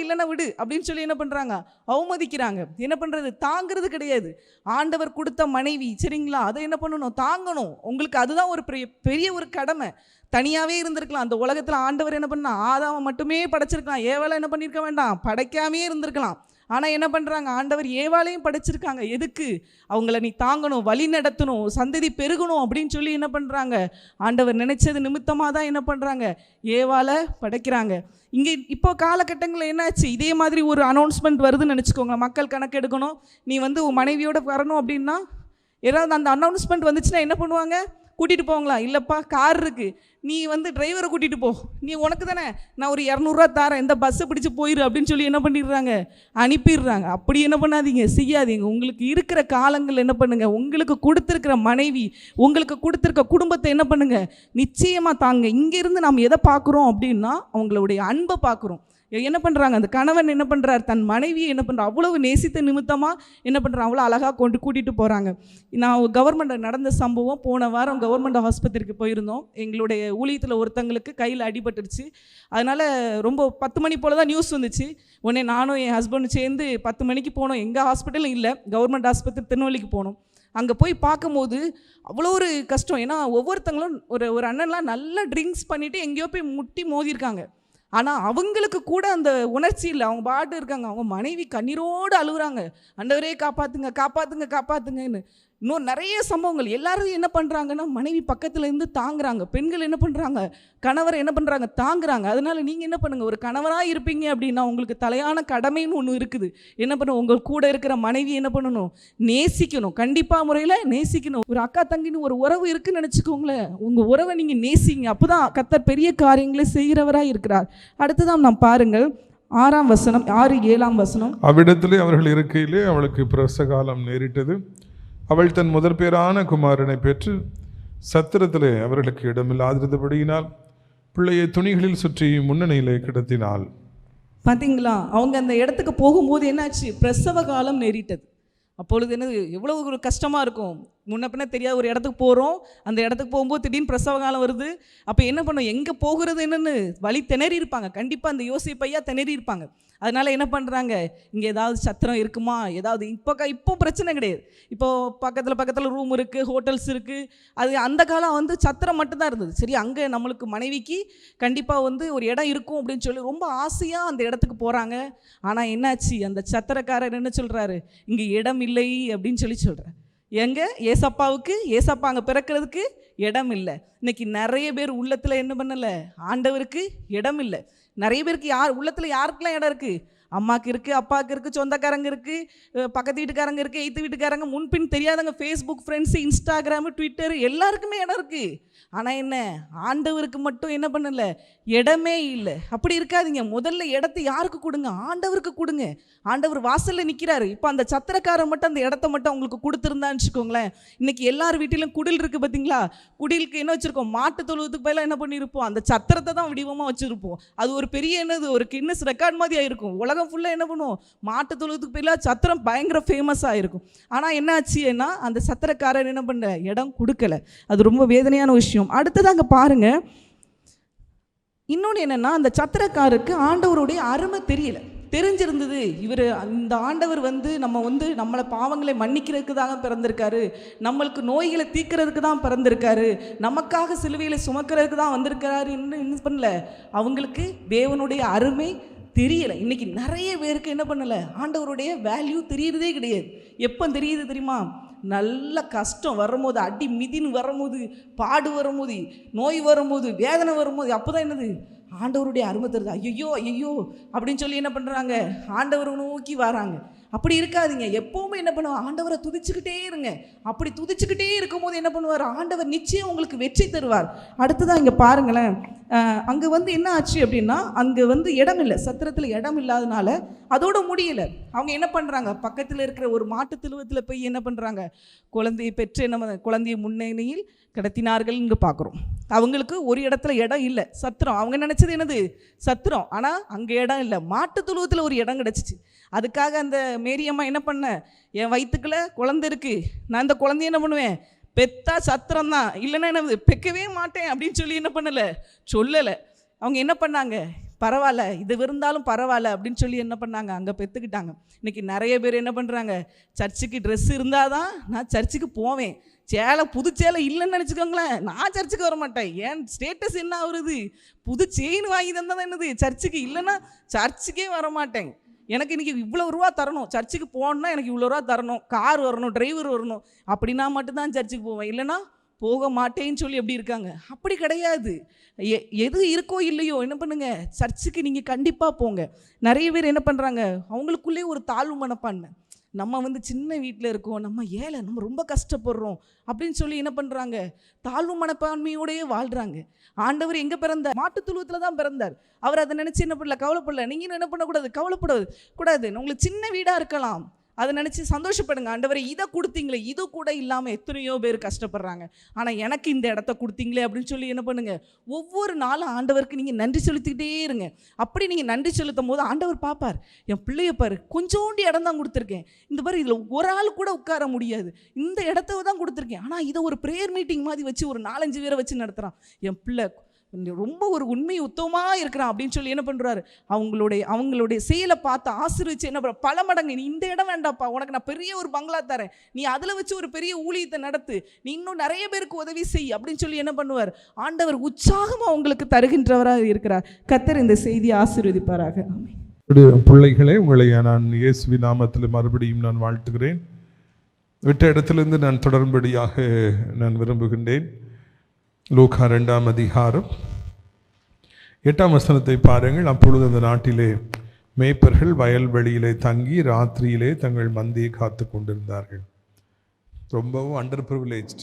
இல்லைன்னா விடு அப்படின்னு சொல்லி என்ன பண்ணுறாங்க, அவமதிக்கிறாங்க. என்ன பண்ணுறது, தாங்கிறது கிடையாது. ஆண்டவர் கொடுத்த மனைவி, சரிங்களா, அதை என்ன பண்ணணும், தாங்கணும். உங்களுக்கு அதுதான் ஒரு பெரிய ஒரு கடமை. தனியாகவே இருந்திருக்கலாம். அந்த உலகத்தில் ஆண்டவர் என்ன பண்ணா, ஆதாமை மட்டுமே படைச்சிருக்கலாம். ஏவாளை என்ன பண்ணியிருக்க வேண்டாம், படைக்காமே இருந்திருக்கலாம். ஆனால் என்ன பண்ணுறாங்க, ஆண்டவர் ஏவாளையும் படைச்சிருக்காங்க. எதுக்கு, அவங்கள நீ தாங்கணும், வழி நடத்தணும், சந்ததி பெருகணும் அப்படின்னு சொல்லி என்ன பண்ணுறாங்க, ஆண்டவர் நினைச்சது நிமித்தமாக தான் என்ன பண்ணுறாங்க, ஏவாளை படைக்கிறாங்க. இங்கே இப்போ காலகட்டங்களில் என்னாச்சு, இதே மாதிரி ஒரு அனௌன்ஸ்மெண்ட் வருதுன்னு நினச்சிக்கோங்க. மக்கள் கணக்கு எடுக்கணும், நீ உன் மனைவியோட வரணும் அப்படின்னா, ஏதாவது அந்த அனௌன்ஸ்மெண்ட் வந்துச்சுன்னா என்ன பண்ணுவாங்க, கூட்டிகிட்டு போவாங்களா, இல்லைப்பா கார் இருக்குது, நீ டிரைவரை கூட்டிகிட்டு போ, நீ உனக்கு தானே நான் ஒரு 200 தரேன், இந்த பஸ்ஸை பிடிச்சி போயிரு அப்படின்னு சொல்லி என்ன பண்ணிடுறாங்க, அனுப்பிடுறாங்க. அப்படி என்ன பண்ணாதீங்க, செய்யாதீங்க. உங்களுக்கு இருக்கிற காலங்கள் என்ன பண்ணுங்கள், உங்களுக்கு கொடுத்துருக்கிற மனைவி, உங்களுக்கு கொடுத்துருக்க குடும்பத்தை என்ன பண்ணுங்கள், நிச்சயமாக தாங்க. இங்கேருந்து நாம் எதை பார்க்குறோம் அப்படின்னா, அவங்களுடைய அன்பை பார்க்குறோம். என்ன பண்ணுறாங்க, அந்த கணவன் என்ன பண்ணுறார், தன் மனைவியை என்ன பண்ணுறா, அவ்வளவு நேசித்த நிமித்தமாக என்ன பண்ணுறான், அவ்வளோ அழகாக கூட்டிகிட்டு போகிறாங்க. நான் கவர்மெண்ட் நடந்த சம்பவம், போன வாரம் கவர்மெண்ட் ஆஸ்பத்திரிக்கு போயிருந்தோம். எங்களுடைய ஊழியத்தில் ஒருத்தங்களுக்கு கையில் அடிபட்டுருச்சு. அதனால் ரொம்ப 10 மணி போல் தான் நியூஸ் வந்துச்சு. உடனே நானும் என் ஹஸ்பண்டும் சேர்ந்து 10 மணிக்கு போனோம். எங்கள் ஹாஸ்பிட்டலும் இல்லை, கவர்மெண்ட் ஆஸ்பத்திரி திருநெல்வேலிக்கு போனோம். அங்கே போய் பார்க்கும்போது அவ்வளோ ஒரு கஷ்டம். ஏன்னா ஒவ்வொருத்தங்களும் ஒரு அண்ணன்லாம் நல்லா ட்ரிங்க்ஸ் பண்ணிவிட்டு எங்கேயோ போய் முட்டி மோதிருக்காங்க. ஆனால் அவங்களுக்கு கூட அந்த உணர்ச்சி இல்லை, அவங்க பாட்டு இருக்காங்க. அவங்க மனைவி கண்ணீரோடு அழுகுறாங்க, ஆண்டவரே காப்பாற்றுங்கன்னு. இன்னும் நிறைய சம்பவங்கள். எல்லாரும் என்ன பண்ணுறாங்கன்னா, மனைவி பக்கத்தில் இருந்து தாங்குறாங்க. பெண்கள் என்ன பண்ணுறாங்க, கணவரை என்ன பண்ணுறாங்க, தாங்குறாங்க. அதனால் நீங்கள் என்ன பண்ணுங்கள், ஒரு கணவராக இருப்பீங்க அப்படின்னா உங்களுக்கு தலையான கடமைன்னு ஒன்று இருக்குது. என்ன பண்ணணும், உங்கள் கூட இருக்கிற மனைவி என்ன பண்ணணும், நேசிக்கணும். கண்டிப்பாக முறையில் நேசிக்கணும். ஒரு அக்கா தங்கின்னு ஒரு உறவு இருக்குன்னு நினச்சிக்கோங்களேன். உங்கள் உறவை நீங்கள் நேசிங்க. அப்போ தான் கர்த்தர் பெரிய காரியங்களை செய்கிறவராக இருக்கிறார். அடுத்ததான் நாம் பாருங்கள், 6ஆம் வசனம், 6-7ஆம் வசனம். அவ்விடத்திலே அவர்கள் இருக்கையிலே அவளுக்கு பிரசகாலம் நேரிட்டது. அவள் தன் முதற்பேரான குமாரனை பெற்று சத்திரத்திலே அவர்களுக்கு இடமில்லாதிருந்தபடியினால் பிள்ளையை துணிகளில் சுற்றி முன்னணியிலே கிடத்தினாள். பார்த்தீங்களா? அவங்க அந்த இடத்துக்கு போகும்போது என்னாச்சு, பிரசவ காலம் நேரிட்டது. அப்பொழுது என்னது, எவ்வளோ ஒரு கஷ்டமாக இருக்கும். முன்ன பின்ன தெரியாத ஒரு இடத்துக்கு போகிறோம், அந்த இடத்துக்கு போகும்போது திடீர்னு பிரசவ காலம் வருது. அப்போ என்ன பண்ணும், எங்கே போகிறது என்னன்னு வழி திணறி இருப்பாங்க. கண்டிப்பாக அந்த யோசிப்பு ஐயா திணறி இருப்பாங்க. அதனால் என்ன பண்ணுறாங்க, இங்கே ஏதாவது சத்திரம் இருக்குமா, ஏதாவது இப்போ பிரச்சனை கிடையாது. இப்போது பக்கத்தில் ரூம் இருக்குது, ஹோட்டல்ஸ் இருக்குது. அது அந்த காலம் வந்து சத்திரம் மட்டும்தான் இருந்தது. சரி, அங்கே நம்மளுக்கு மனைவிக்கு கண்டிப்பாக வந்து ஒரு இடம் இருக்கும் அப்படின்னு சொல்லி ரொம்ப ஆசையாக அந்த இடத்துக்கு போகிறாங்க. ஆனால் என்னாச்சு, அந்த சத்திரக்காரர் என்ன சொல்கிறாரு, இங்கே இடம் இல்லை அப்படின்னு சொல்கிறார். எங்கே ஏசப்பா அங்கே பிறக்கிறதுக்கு இடம் இல்லை. இன்னைக்கு நிறைய பேர் உள்ளத்தில் என்ன பண்ணலை, ஆண்டவருக்கு இடம் இல்லை. நிறைய பேருக்கு உள்ளத்தில் யாருக்கெல்லாம் இடம் இருக்குது, அம்மாவுக்கு இருக்குது, அப்பாவுக்கு இருக்குது, சொந்தக்காரங்க இருக்குது, பக்கத்து வீட்டுக்காரங்க இருக்குது, எய்த்து வீட்டுக்காரங்க, முன்பின் தெரியாதவங்க, ஃபேஸ்புக் ஃப்ரெண்ட்ஸு, இன்ஸ்டாகிராமு, ட்விட்டரு எல்லாருக்குமே இடம் இருக்குது. ஆனால் என்ன, ஆண்டவருக்கு மட்டும் என்ன பண்ணலை, இடமே இல்லை. அப்படி இருக்காதீங்க. முதல்ல இடத்தை யாருக்கு கொடுங்க, ஆண்டவருக்கு கொடுங்க. ஆண்டவர் வாசலில் நிற்கிறாரு. இப்போ அந்த சத்திரக்காரன் மட்டும் அந்த இடத்த மட்டும் அவங்களுக்கு கொடுத்துருந்தான்னு வச்சுக்கோங்களேன், இன்றைக்கி எல்லார் வீட்டிலும் குடில் இருக்குது பார்த்தீங்களா. குடிலுக்கு என்ன வச்சுருக்கோம், மாட்டு தொழுவத்துக்கு பதிலாக என்ன பண்ணியிருப்போம், அந்த சத்திரத்தை தான் வடிவமாக வச்சுருப்போம். அது ஒரு பெரிய ஒரு கின்னஸ் ரெக்கார்ட் மாதிரி ஆகிருக்கும். உலகம் ஃபுல்லாக என்ன பண்ணுவோம், மாட்டு தொழுவத்துக்கு பதிலாக சத்திரம் பயங்கர ஃபேமஸாக இருக்கும். ஆனால் என்ன ஆச்சுன்னா, அந்த சத்திரக்காரர் என்ன பண்ண, இடம் கொடுக்கல. அது ரொம்ப வேதனையான விஷயம். அடுத்ததாங்க பாருங்க, இன்னொன்று என்னென்னா, அந்த சத்திரக்காரருக்கு ஆண்டவருடைய அருமை தெரியல. தெரிஞ்சிருந்தது, இவர் இந்த ஆண்டவர் வந்து நம்மளை பாவங்களை மன்னிக்கிறதுக்கு தான் பிறந்திருக்காரு, நம்மளுக்கு நோய்களை தீர்க்கிறதுக்கு தான் பிறந்திருக்காரு, நமக்காக சிலுவையில் சுமக்கிறதுக்கு தான் வந்திருக்கிறாரு என்ன பண்ணல, அவங்களுக்கு தேவனுடைய அருமை தெரியலை. இன்றைக்கி நிறைய பேருக்கு என்ன பண்ணலை, ஆண்டவருடைய வேல்யூ தெரியறதே கிடையாது. எப்போ தெரியுது தெரியுமா, நல்ல கஷ்டம் வரும்போது, அடி மிதின்னு வரும்போது, பாடு வரும்போது, நோய் வரும்போது, வேதனை வரும்போது, அப்போ தான் என்னது, ஆண்டவருடைய அருமை தருது. ஐயோ அப்படின்னு சொல்லி என்ன பண்ணுறாங்க, ஆண்டவரை நோக்கி வராங்க. அப்படி இருக்காதீங்க. எப்போவுமே என்ன பண்ணுவாங்க, ஆண்டவரை துதிச்சுக்கிட்டே இருங்க. அப்படி துதிச்சுக்கிட்டே இருக்கும்போது என்ன பண்ணுவார், ஆண்டவர் நிச்சயம் உங்களுக்கு வெற்றி தருவார். அடுத்ததான் இங்கே பாருங்களேன், அங்கே வந்து என்ன ஆச்சு அப்படின்னா, அங்கே வந்து இடம் இல்லை, சத்திரத்தில் இடம் இல்லாதனால அதோட முடியலை. அவங்க என்ன பண்ணுறாங்க, பக்கத்தில் இருக்கிற ஒரு மாட்டு தொழுவத்தில் போய் என்ன பண்ணுறாங்க, குழந்தையை பெற்று நம்ம குழந்தையை முன்னணியில் கிடத்தினார்கள். இங்கே பார்க்குறோம், அவங்களுக்கு ஒரு இடத்துல இடம் இல்லை, சத்திரம். அவங்க நினச்சது என்னது, சத்திரம். ஆனால் அங்கே இடம் இல்லை, மாட்டு தொழுவத்தில் ஒரு இடம் கிடச்சிச்சு. அதுக்காக அந்த மேரியம்மா என்ன பண்ண, என் வயிற்றுக்குள்ள குழந்தை இருக்குது, நான் இந்த குழந்தைய என்ன பண்ணுவேன், பெத்தா சத்திரம் தான், இல்லைன்னா என்ன பெக்கவே மாட்டேன் அப்படின்னு சொல்லி என்ன சொல்லலை. அவங்க என்ன பண்ணாங்க, பரவாயில்ல இது இருந்தாலும் பரவாயில்ல அப்படின்னு சொல்லி என்ன பண்ணாங்க, அங்கே பெற்றுக்கிட்டாங்க. இன்றைக்கி நிறைய பேர் என்ன பண்ணுறாங்க, சர்ச்சுக்கு ட்ரெஸ் இருந்தால் தான் நான் சர்ச்சுக்கு போவேன், புது சேலை இல்லைன்னு நினச்சிக்கோங்களேன், நான் சர்ச்சுக்கு வர மாட்டேன். ஏன் ஸ்டேட்டஸ் என்ன ஆகுறது, புது செயின் வாங்கி தந்தால் என்னது சர்ச்சுக்கு, இல்லைன்னா சர்ச்சுக்கே வர மாட்டேன். எனக்கு இன்றைக்கி இவ்வளோ ரூபா தரணும், சர்ச்சுக்கு போகணுன்னா எனக்கு இவ்வளோ ரூபா தரணும், கார் வரணும், டிரைவர் வரணும், அப்படின்னா மட்டும்தான் சர்ச்சுக்கு போவேன், இல்லைன்னா போக மாட்டேன்னு சொல்லி எப்படி இருக்காங்க. அப்படி கிடையாது. எது இருக்கோ இல்லையோ என்ன பண்ணுங்க, சர்ச்சுக்கு நீங்கள் கண்டிப்பாக போங்க. நிறைய பேர் என்ன பண்ணுறாங்க, அவங்களுக்குள்ளே ஒரு தாழ்வு மனப்பான்மை, நம்ம வந்து சின்ன வீட்டில் இருக்கோம், நம்ம ஏழை, நம்ம ரொம்ப கஷ்டப்படுறோம் அப்படின்னு சொல்லி என்ன பண்ணுறாங்க, தாழ்வு மனப்பான்மையோடையே வாழ்கிறாங்க. ஆண்டவர் எங்கே பிறந்தார், மாட்டு தொழுவத்தில் தான் பிறந்தார். அவர் அதை நினச்சி என்ன பண்ணல, கவலைப்படல. நீங்கள் என்ன பண்ணக்கூடாது, கவலைப்படக்கூடாது. உங்களுக்கு சின்ன வீடாக இருக்கலாம், அதை நினச்சி சந்தோஷப்படுங்க. ஆண்டவரை இதை கொடுத்தீங்களே, இது கூட இல்லாமல் எத்தனையோ பேர் கஷ்டப்படுறாங்க, ஆனால் எனக்கு இந்த இடத்த கொடுத்தீங்களே அப்படின்னு சொல்லி என்ன பண்ணுங்க, ஒவ்வொரு நாளும் ஆண்டவருக்கு நீங்கள் நன்றி செலுத்திக்கிட்டே இருங்க. அப்படி நீங்கள் நன்றி செலுத்தும் போது ஆண்டவர் பார்ப்பார், என் பிள்ளைய பாரு, கொஞ்சோண்டு இடம் தான் கொடுத்துருக்கேன், இந்த பாரு இதில் ஒரு ஆள் கூட உட்கார முடியாது, இந்த இடத்த தான் கொடுத்துருக்கேன், ஆனால் இதை ஒரு ப்ரேயர் மீட்டிங் மாதிரி வச்சு ஒரு 4-5 பேரை வச்சு நடத்துகிறான், என் பிள்ளை ரொம்ப ஒரு உண்மை உத்தமமாக இருக்கிறான் அப்படின்னு சொல்லி என்ன பண்ணுறாரு, அவங்களுடைய செயலை பார்த்து ஆசீர்வதிச்சு என்ன பண்ணுற, பல மடங்கு நீ இந்த இடம் வேண்டாப்பா, உனக்கு நான் பெரிய ஒரு பங்களா தரேன், நீ அதில் வச்சு ஒரு பெரிய ஊழியத்தை நடத்து, நீ இன்னும் நிறைய பேருக்கு உதவி செய் அப்படின்னு சொல்லி என்ன பண்ணுவார், ஆண்டவர் உற்சாகமாக உங்களுக்கு தருகின்றவராக இருக்கிறார். கர்த்தர் இந்த செய்தியை ஆசீர்வதிப்பாராக. பிள்ளைகளே, உங்களை நான் இயேசுவின் நாமத்தில் மறுபடியும் நான் வாழ்த்துகிறேன். விட்ட இடத்திலிருந்து நான் தொடரும்படியாக நான் விரும்புகின்றேன். லூக்கா 2ஆம் அதிகாரம் 8ஆம் வசனத்தை பாருங்கள். அப்பொழுது அந்த நாட்டிலே மேய்ப்பர்கள் வயல்வெளியிலே தங்கி ராத்திரியிலே தங்கள் மந்தியை காத்து கொண்டிருந்தார்கள். ரொம்பவும் அண்டர் ப்ரிவிலேஜ்ட்,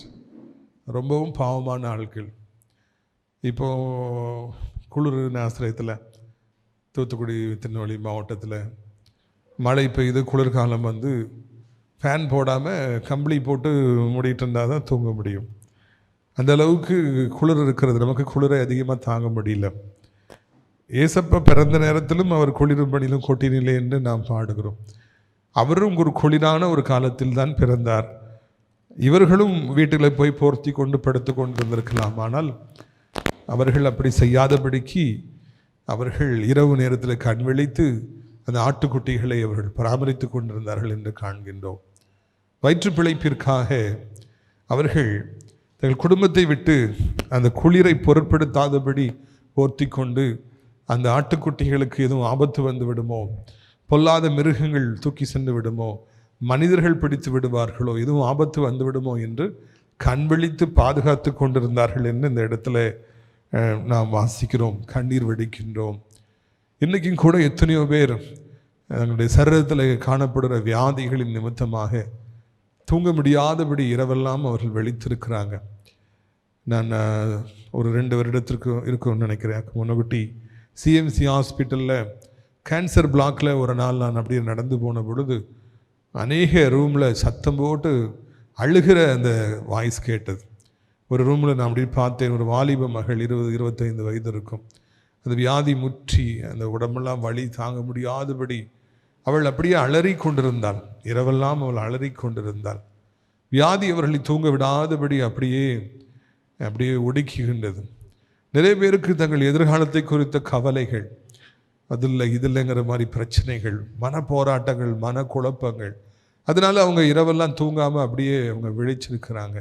ரொம்பவும் பாவமான ஆட்கள். இப்போது குளிர் ஆசிரியத்தில் தூத்துக்குடி திருநெல்வேலி மாவட்டத்தில் மழை பெய்யுது, குளிர்காலம் வந்து ஃபேன் போடாமல் கம்பளி போட்டு மூடிட்டு இருந்தால் தான் தூங்க முடியும். அந்த அளவுக்கு குளிர் இருக்கிறது, நமக்கு குளிரை அதிகமாக தாங்க முடியல. ஏசப்பா பிறந்த நேரத்திலும் அவர் குளிரும் பணியிலும் கொட்டினிலே என்று நாம் பாடுகிறோம். அவரும் ஒரு குளிரான ஒரு காலத்தில் தான் பிறந்தார். இவர்களும் வீட்டில் போய் போர்த்தி கொண்டு படுத்து கொண்டு இருந்திருக்கலாம். ஆனால் அவர்கள் அப்படி செய்யாதபடிக்கு அவர்கள் இரவு நேரத்தில் கண் விழித்து அந்த ஆட்டுக்குட்டிகளை அவர்கள் பராமரித்து கொண்டிருந்தார்கள் என்று காண்கின்றோம். வயிற்று பிழைப்பிற்காக அவர்கள் தங்கள் குடும்பத்தை விட்டு அந்த குளிரை பொருட்படுத்தாதபடி போர்த்தி கொண்டு அந்த ஆட்டுக்குட்டிகளுக்கு எதுவும் ஆபத்து வந்து விடுமோ, பொல்லாத மிருகங்கள் தூக்கி சென்று விடுமோ, மனிதர்கள் பிடித்து விடுவார்களோ, எதுவும் ஆபத்து வந்து விடுமோ என்று கண் விழித்து பாதுகாத்து கொண்டிருந்தார்கள் என்று இந்த இடத்துல நாம் வாசிக்கிறோம், கண்ணீர் வெடிக்கின்றோம். இன்றைக்கும் கூட எத்தனையோ பேர் தங்களுடைய சரீரத்தில் காணப்படுகிற வியாதிகளின் நிமித்தமாக தூங்க முடியாதபடி இரவெல்லாம் அவர்கள் வெளித்திருக்கிறாங்க. நான் ஒரு 2 வருடத்திற்கு இருக்கும்னு நினைக்கிறேன். முன்னகுட்டி சிஎம்சி ஹாஸ்பிட்டலில் கேன்சர் பிளாக்கில் ஒரு நாள் நான் அப்படியே நடந்து போன பொழுது அநேக ரூமில் சத்தம் போட்டு அழுகிற அந்த வாய்ஸ் கேட்டது. ஒரு ரூமில் நான் அப்படி பார்த்தேன், ஒரு வாலிப மகள் 20-25 வயது இருக்கும். அந்த வியாதி முற்றி அந்த உடம்பெல்லாம் வலி தாங்க முடியாதபடி அவள் அப்படியே அலறி கொண்டிருந்தாள். இரவெல்லாம் அவள் அலறி கொண்டிருந்தாள். வியாதி அவர்களை தூங்க விடாதபடி அப்படியே ஒடுக்குகின்றது. நிறைய பேருக்கு தங்கள் எதிர்காலத்தை குறித்த கவலைகள், இதில்லைங்கிற மாதிரி பிரச்சனைகள், மன போராட்டங்கள், மன குழப்பங்கள், அதனால் அவங்க இரவெல்லாம் தூங்காமல் அப்படியே அவங்க விழிச்சிருக்கிறாங்க.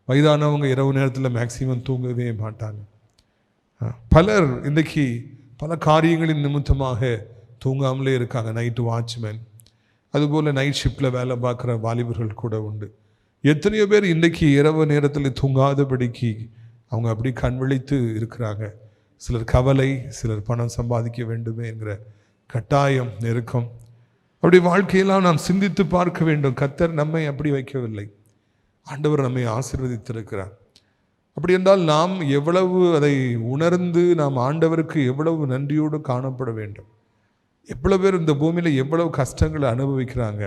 வயதானவங்க இரவு நேரத்தில் மேக்சிமம் தூங்கவே மாட்டாங்க. பலர் இன்றைக்கி பல காரியங்களின் நிமித்தமாக தூங்காமலே இருக்காங்க. நைட்டு வாட்ச்மேன், அதுபோல் நைட் ஷிஃப்டில் வேலை பார்க்குற வாலிபர்கள் கூட உண்டு. எத்தனையோ பேர் இன்றைக்கி இரவு நேரத்தில் தூங்காதபடிக்கு அவங்க அப்படி கண் விழித்து இருக்கிறாங்க. சிலர் கவலை, சிலர் பணம் சம்பாதிக்க வேண்டுமே என்கிற கட்டாயம், நெருக்கம். அப்படி வாழ்க்கையெல்லாம் நாம் சிந்தித்து பார்க்க வேண்டும். கர்த்தர் நம்மை அப்படி வைக்கவில்லை, ஆண்டவர் நம்மை ஆசீர்வதித்திருக்கிறார். அப்படி என்றால் நாம் எவ்வளவு அதை உணர்ந்து நாம் ஆண்டவருக்கு எவ்வளவு நன்றியோடு காணப்பட வேண்டும். எவ்வளவு பேர் இந்த பூமியில் எவ்வளவு கஷ்டங்களை அனுபவிக்கிறாங்க.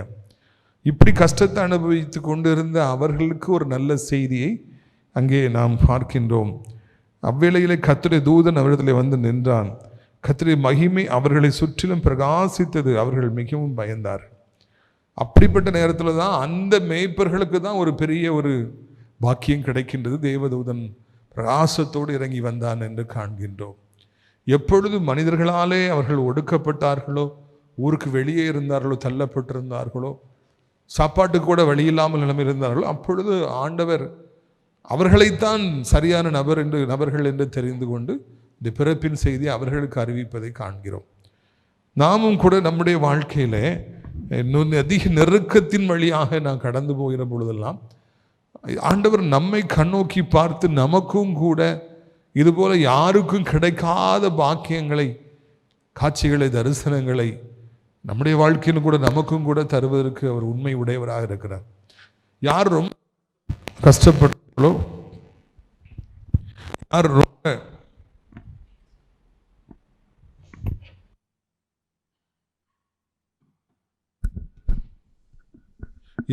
இப்படி கஷ்டத்தை அனுபவித்து கொண்டு இருந்த அவர்களுக்கு ஒரு நல்ல செய்தியை அங்கே நாம் பார்க்கின்றோம். அவ்வேளையிலே கர்த்தருடைய தூதன் அவரிடத்தில் வந்து நின்றான். கர்த்தருடைய மகிமை அவர்களை சுற்றிலும் பிரகாசித்தது. அவர்கள் மிகவும் பயந்தார். அப்படிப்பட்ட நேரத்தில் தான் அந்த மேய்ப்பர்களுக்கு தான் ஒரு பெரிய ஒரு பாக்கியம் கிடைக்கின்றது. தேவதூதன் பிரகாசத்தோடு இறங்கி வந்தான் என்று காண்கின்றோம். எப்பொழுது மனிதர்களாலே அவர்கள் ஒடுக்கப்பட்டார்களோ, ஊருக்கு வெளியே இருந்தார்களோ, தள்ளப்பட்டிருந்தார்களோ, சாப்பாட்டுக்கு கூட வழி இல்லாமல் நிலைமை இருந்தார்களோ, அப்பொழுது ஆண்டவர் அவர்களைத்தான் சரியான நபர்கள் என்று தெரிந்து கொண்டு இந்த பிறப்பின் செய்தி அவர்களுக்கு அறிவிப்பதை காண்கிறோம். நாமும் கூட நம்முடைய வாழ்க்கையில் அதிக நெருக்கத்தின் வழியாக நான் கடந்து போகிற பொழுதெல்லாம் ஆண்டவர் நம்மை கண்ணோக்கி பார்த்து நமக்கும் கூட இதுபோல யாருக்கும் கிடைக்காத பாக்கியங்களை, காட்சிகளை, தரிசனங்களை நம்முடைய வாழ்க்கையில் கூட நமக்கும் கூட தருவதற்கு அவர் உண்மை உடையவராக இருக்கிறார். யார் ரொம்ப கஷ்டப்பட்டாலோ,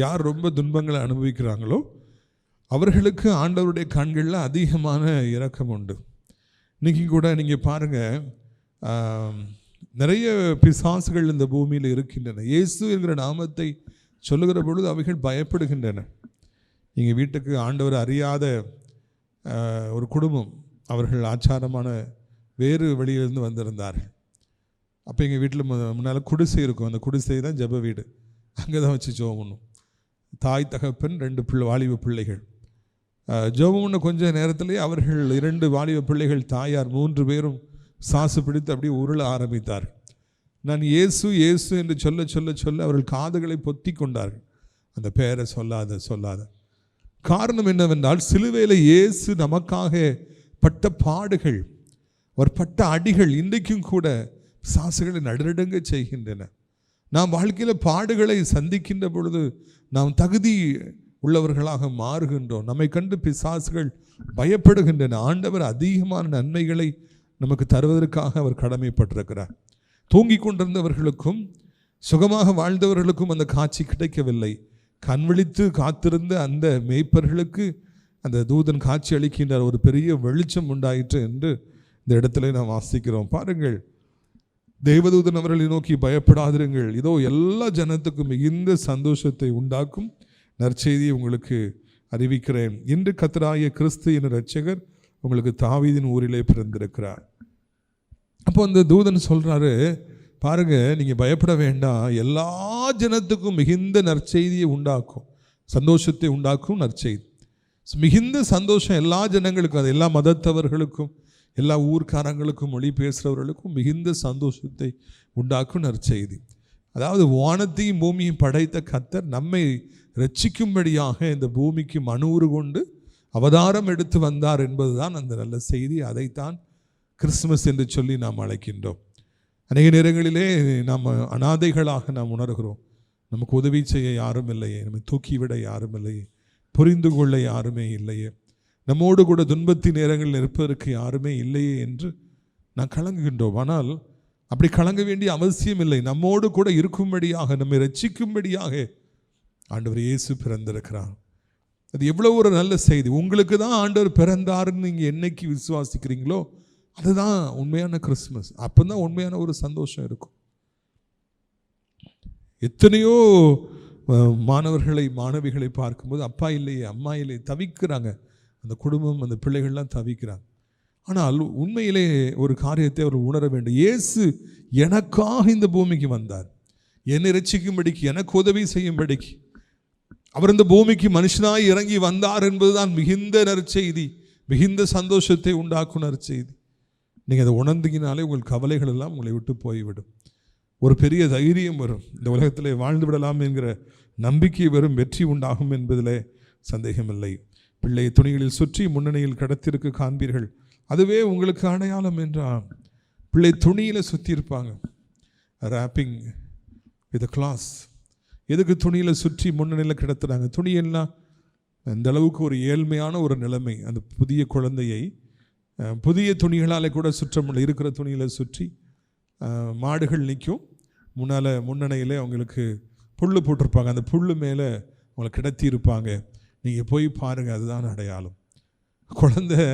யார் ரொம்ப துன்பங்களை அனுபவிக்கிறாங்களோ அவர்களுக்கு ஆண்டவருடைய கண்களில் அதிகமான இரக்கம் உண்டு. இன்றைக்கி கூட நீங்கள் பாருங்கள், நிறைய பிசாசுகள் இந்த பூமியில் இருக்கின்றன. இயேசு என்கிற நாமத்தை சொல்லுகிற பொழுது அவைகள் பயப்படுகின்றன. எங்கள் வீட்டுக்கு ஆண்டவர் அறியாத ஒரு குடும்பம், அவர்கள் ஆச்சாரமான வேறு வழியிலிருந்து வந்திருந்தார்கள். அப்போ எங்கள் வீட்டில் முன்னால் குடிசை இருக்கும். அந்த குடிசை தான் ஜெப வீடு. அங்கே தான் வச்சு ஜெபம் பண்ணும். தாய், தகப்பன், 2 வாலிப பிள்ளைகள். ஜெபம் பண்ண கொஞ்ச நேரத்திலே அவர்கள் 2 வாலிப பிள்ளைகள், தாயார் 3 பேரும் சாசு பிடித்து அப்படியே உருள ஆரம்பித்தார். நான் இயேசு இயேசு என்று சொல்ல சொல்ல சொல்ல அவர்கள் காதுகளை பொத்தி கொண்டார்கள். அந்த பெயரை சொல்லாத. காரணம் என்னவென்றால், சிலுவையில் இயேசு நமக்காக பட்ட பாடுகள், அவர் பட்ட அடிகள் இன்றைக்கும் கூட சாசுகளை நடுநடுங்க செய்கின்றன. நாம் வாழ்க்கையில் பாடுகளை சந்திக்கின்ற பொழுது நாம் தகுதி உள்ளவர்களாக மாறுகின்றோம். நம்மை கண்டு பிசாசுகள் பயப்படுகின்றன. ஆண்டவர் அதிகமான நன்மைகளை நமக்கு தருவதற்காக அவர் கடமைப்பட்டிருக்கிறார். தூங்கிக் கொண்டிருந்தவர்களுக்கும் சுகமாக வாழ்ந்தவர்களுக்கும் அந்த காட்சி கிடைக்கவில்லை. கண் விழித்து காத்திருந்த அந்த மேய்ப்பர்களுக்கு அந்த தூதன் காட்சி அளிக்கின்றார். ஒரு பெரிய வெளிச்சம் உண்டாயிற்று என்று இந்த இடத்துல நாம் வாசிக்கிறோம். பாருங்கள், தேவதூதன் அவர்களை நோக்கி பயப்படாதிருங்கள், இதோ எல்லா ஜனத்துக்கும் மிகுந்த சந்தோஷத்தை உண்டாக்கும் நற்செய்தியை உங்களுக்கு அறிவிக்கிறேன். இன்று கர்த்தராகிய கிறிஸ்து என்ற இரட்சகர் உங்களுக்கு தாவீதின் ஊரிலே பிறந்திருக்கிறார். அப்போ அந்த தூதன் சொல்றாரு, பாருங்க, நீங்க பயப்பட வேண்டாம், எல்லா ஜனத்துக்கும் மிகுந்த நற்செய்தியை உண்டாக்கும், சந்தோஷத்தை உண்டாக்கும் நற்செய்தி. மிகுந்த சந்தோஷம் எல்லா ஜனங்களுக்கும், அது எல்லா மதத்தவர்களுக்கும், எல்லா ஊர்க்காரங்களுக்கும், மொழி பேசுகிறவர்களுக்கும் மிகுந்த சந்தோஷத்தை உண்டாக்கும் நற்செய்தி. அதாவது வானத்தையும் பூமியும் படைத்த கர்த்தர் நம்மை ரட்சிக்கும்படியாக இந்த பூமிக்கு மனூறு கொண்டு அவதாரம் எடுத்து வந்தார் என்பதுதான் அந்த நல்ல செய்தி. அதைத்தான் கிறிஸ்துமஸ் என்று சொல்லி நாம் அழைக்கின்றோம். அநேக நேரங்களிலே நாம் அனாதைகளாக நாம் உணர்கிறோம். நமக்கு உதவி செய்ய யாரும் இல்லையே, நம்மை தூக்கிவிட யாரும் இல்லையே, புரிந்து கொள்ள யாருமே இல்லையே, நம்மோடு கூட துன்பத்தின் நேரங்களில் இருப்பதற்கு யாருமே இல்லையே என்று நாம் கலங்குகின்றோம். ஆனால் அப்படி கலங்க வேண்டிய அவசியம் இல்லை. நம்மோடு கூட இருக்கும்படியாக, நம்மை ரட்சிக்கும்படியாக ஆண்டவர் இயேசு பிறந்திருக்கிறார். அது எவ்வளோ ஒரு நல்ல செய்தி. உங்களுக்கு தான் ஆண்டவர் பிறந்தாருன்னு நீங்கள் என்னைக்கு விசுவாசிக்கிறீங்களோ அதுதான் உண்மையான கிறிஸ்துமஸ். அப்போ தான் உண்மையான ஒரு சந்தோஷம் இருக்கும். எத்தனையோ மாணவர்களை மாணவிகளை பார்க்கும்போது அப்பா இல்லையே, அம்மா இல்லையே, தவிக்கிறாங்க. அந்த குடும்பம், அந்த பிள்ளைகள்லாம் தவிக்கிறாங்க. ஆனால் உண்மையிலே ஒரு காரியத்தை அவர் உணர வேண்டும். இயேசு எனக்காக இந்த பூமிக்கு வந்தார், என்னை ரட்சிக்கும்படிக்கு, எனக்கு உதவி செய்யும்படிக்கு அவர் இந்த பூமிக்கு மனுஷனாய் இறங்கி வந்தார் என்பதுதான் மிகுந்த நற்செய்தி, மிகுந்த சந்தோஷத்தை உண்டாக்கும் நற்செய்தி. நீங்கள் அதை உணர்ந்தீங்கனாலே உங்கள் கவலைகள் எல்லாம் உங்களை விட்டு போய்விடும். ஒரு பெரிய தைரியம் வரும். இந்த உலகத்தில் வாழ்ந்து விடலாம் என்கிற நம்பிக்கை வரும். வெற்றி உண்டாகும் என்பதில் சந்தேகமில்லை. பிள்ளை துணிகளில் சுற்றி முன்னணியில் கடத்திற்கு காண்பீர்கள், அதுவே உங்களுக்கு அடையாளம் என்றால். பிள்ளை துணியில் சுற்றி இருப்பாங்க, ராப்பிங் வித் கிளாஸ். எதுக்கு துணியில் சுற்றி முன்னணியில் கிடத்துறாங்க? துணியெல்லாம் அந்த அளவுக்கு ஒரு ஏழ்மையான ஒரு நிலைமை. அந்த புதிய குழந்தையை புதிய துணிகளால் கூட சுற்ற முடியல. இருக்கிற துணியில் சுற்றி மாடுகள் நிற்கும், முன்னணையில் அவங்களுக்கு புல் போட்டிருப்பாங்க, அந்த புல் மேலே அவங்களை கிடத்தி இருப்பாங்க. நீங்கள் போய் பாருங்கள், அதுதான் அடையாளம். குழந்தை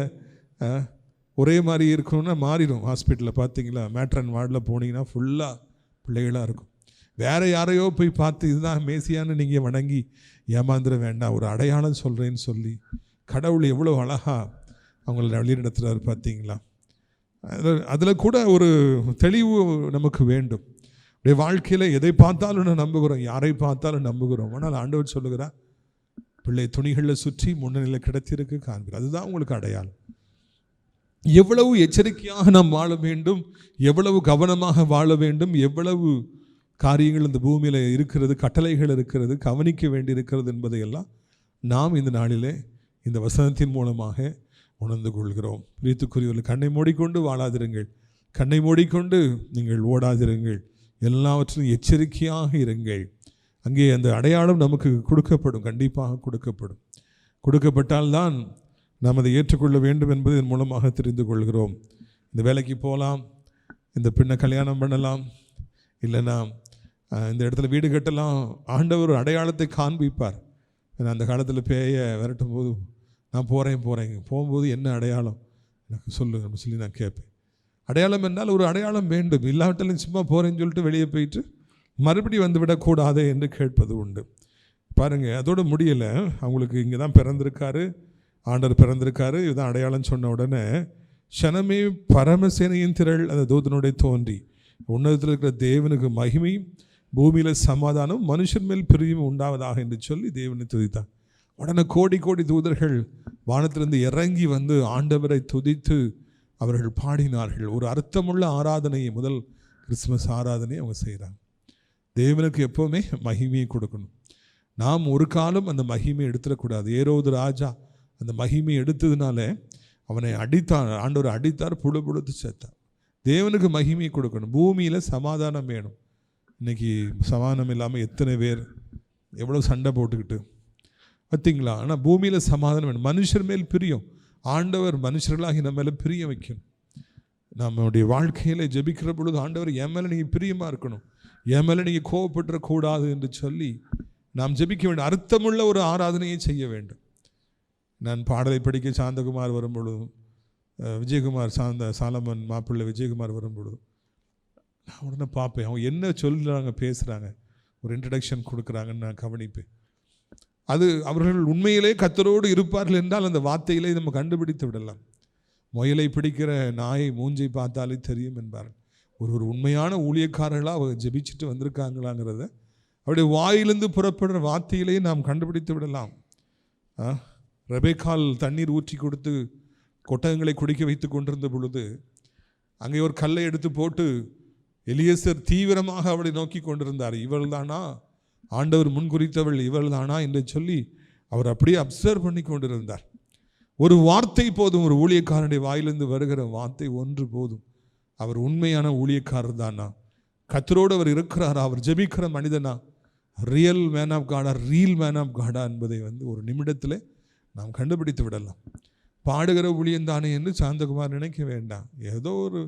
ஒரே மாதிரி இருக்கணும்னா மாறிடும். ஹாஸ்பிட்டலில் பார்த்தீங்களா, மேட்ரன் வார்டில் போனீங்கன்னா ஃபுல்லாக பிள்ளைகளாக இருக்கும். வேறு யாரையோ போய் பார்த்து இதுதான் மேசியான்னு நீங்கள் வணங்கி ஏமாந்துட வேண்டாம். ஒரு அடையாளம் சொல்கிறேன்னு சொல்லி கடவுள் எவ்வளோ அழகாக அவங்கள வழிநடத்துகிறார் பார்த்தீங்களா. அதில் கூட ஒரு தெளிவு நமக்கு வேண்டும். அப்படியே வாழ்க்கையில் எதை பார்த்தாலும் நான் நம்புகிறோம், யாரை பார்த்தாலும் நம்புகிறோம். ஆனால் ஆண்டவர் சொல்லுகிறார், பிள்ளை துணிகளில் சுற்றி முன்னணியில் கிடத்திருக்கு காண்கிறார், அதுதான் உங்களுக்கு அடையாளம். எவ்வளவு எச்சரிக்கையாக நாம் வாழ வேண்டும், எவ்வளவு கவனமாக வாழ வேண்டும், எவ்வளவு காரியங்கள் இந்த பூமியில் இருக்கிறது, கட்டளைகள் இருக்கிறது, கவனிக்க வேண்டி இருக்கிறது என்பதையெல்லாம் நாம் இந்த நாளிலே இந்த வசனத்தின் மூலமாக உணர்ந்து கொள்கிறோம். பிரியத்துக்குரியவர்கள், கண்ணை மூடிக்கொண்டு வாழாதிருங்கள், கண்ணை மூடிக்கொண்டு நீங்கள் ஓடாதிருங்கள், எல்லாவற்றிலும் எச்சரிக்கையாக இருங்கள். அங்கே அந்த அடையாளம் நமக்கு கொடுக்கப்படும், கண்டிப்பாக கொடுக்கப்படும். கொடுக்கப்பட்டால்தான் நாம் அதை ஏற்றுக்கொள்ள வேண்டும் என்பது இதன் மூலமாக தெரிந்து கொள்கிறோம். இந்த வேலைக்கு போகலாம், இந்த பெண்ணை கல்யாணம் பண்ணலாம், இல்லைன்னா இந்த இடத்துல வீடு கட்டலாம். ஆண்டவர் அடையாளத்தை காண்பிப்பார். அந்த காலத்தில் பேயை விரட்டும் போது நான் போகிறேன் போகும்போது என்ன அடையாளம் எனக்கு சொல்லு அப்படின்னு சொல்லி நான் கேட்பேன். அடையாளம் என்றால் ஒரு அடையாளம் வேண்டும். இல்லாவிட்டாலும் சும்மா போகிறேன்னு சொல்லிட்டு வெளியே போயிட்டு மறுபடியும் வந்து விடக்கூடாதே என்று கேட்பது உண்டு. பாருங்கள், அதோடு முடியலை. அவங்களுக்கு இங்கே தான் பிறந்திருக்காரு, ஆண்டவர் பிறந்திருக்காரு, இதுதான் அடையாளம் சொன்ன உடனே க்ஷணமே பரமசேனையின் திரள் அந்த தூதனுடைய தோன்றி, உன்னதத்தில் இருக்கிற தேவனுக்கு மகிமையும் பூமியில் சமாதானம் மனுஷன் மேல் பிரியும் உண்டாவதாக என்று சொல்லி தேவனை துதித்தார். உடனே கோடி கோடி தூதர்கள் வானத்திலிருந்து இறங்கி வந்து ஆண்டவரை துதித்து அவர்கள் பாடினார்கள். ஒரு அர்த்தமுள்ள ஆராதனையை, முதல் கிறிஸ்துமஸ் ஆராதனையை அவங்க செய்கிறாங்க. தேவனுக்கு எப்போவுமே மகிமையை கொடுக்கணும். நாம் ஒரு காலம் அந்த மகிமையை எடுத்துடக்கூடாது. ஏரோது ராஜா அந்த மகிமையை எடுத்ததுனால அவனை அடித்தார், ஆண்டவர் அடித்தார், புழுத்து சேர்த்தார். தேவனுக்கு மகிமையை கொடுக்கணும். பூமியில் சமாதானம் வேணும். இன்றைக்கி சமாதானம் இல்லாமல் எத்தனை பேர் எவ்வளோ சண்டை போட்டுக்கிட்டு பார்த்தீங்களா. ஆனால் பூமியில் சமாதானம் வேணும். மனுஷர் மேல் பிரியம், ஆண்டவர் மனுஷர்களாகி நம்ம மேலே பிரியம் வைக்கணும். நம்மளுடைய வாழ்க்கையில் ஜெபிக்கிற பொழுது, ஆண்டவர் என் மேலே நீங்கள் பிரியமாக இருக்கணும், என் மேலே நீங்கள் கோவப்பட்டுறக்கூடாது என்று சொல்லி நாம் ஜெபிக்க வேண்டும். அர்த்தமுள்ள ஒரு ஆராதனையை செய்ய வேண்டும். நான் பாடலை படிக்க சாந்தகுமார் வரும்பொழுதும் விஜயகுமார் சாலமன் மாப்பிள்ளை விஜயகுமார் வரும்பொழுது நான் உடனே பார்ப்பேன், அவங்க என்ன சொல்கிறாங்க பேசுகிறாங்க, ஒரு இன்ட்ரடக்ஷன் கொடுக்குறாங்கன்னு நான் கவனிப்பேன். அது அவர்கள் உண்மையிலே கர்த்தரோடு இருப்பார்கள் என்றால் அந்த வார்த்தையிலே நம்ம கண்டுபிடித்து விடலாம். முயலை பிடிக்கிற நாயை மூஞ்சை பார்த்தாலே தெரியும் என்பார்கள். ஒரு உண்மையான ஊழியக்காரர்களாக அவங்க ஜெபிச்சுட்டு வந்திருக்காங்களாங்கிறத அவருடைய வாயிலிருந்து புறப்படுற வார்த்தையிலேயே நாம் கண்டுபிடித்து விடலாம். ரெபேக்காள் தண்ணீர் ஊற்றி கொடுத்து கொட்டகங்களை குடிக்க வைத்து கொண்டிருந்த பொழுது அங்கே ஒரு கல்லை எடுத்து போட்டு எலியேசர் தீவிரமாக அவளை நோக்கி கொண்டிருந்தார். இவள் தானா ஆண்டவர் முன்குறித்தவள், இவள் தானா என்று சொல்லி அவர் அப்படியே அப்சர்வ் பண்ணி கொண்டிருந்தார். ஒரு வார்த்தை போதும், ஒரு ஊழியக்காரனுடைய வாயிலிருந்து வருகிற வார்த்தை ஒன்று போதும். அவர் உண்மையான ஊழியக்காரர் தானா, கர்த்தரோடு அவர் இருக்கிறாரா, அவர் ஜெபிக்கிற மனிதனா, ரியல் மேன் ஆஃப் காடா, ரீல் மேன் ஆஃப் காடா என்பதை ஒரு நிமிடத்தில் நாம் கண்டுபிடித்து விடலாம். பாடுகிற ஊழியம் தானே என்று சாந்தகுமார் நினைக்க வேண்டாம். ஏதோ ஒரு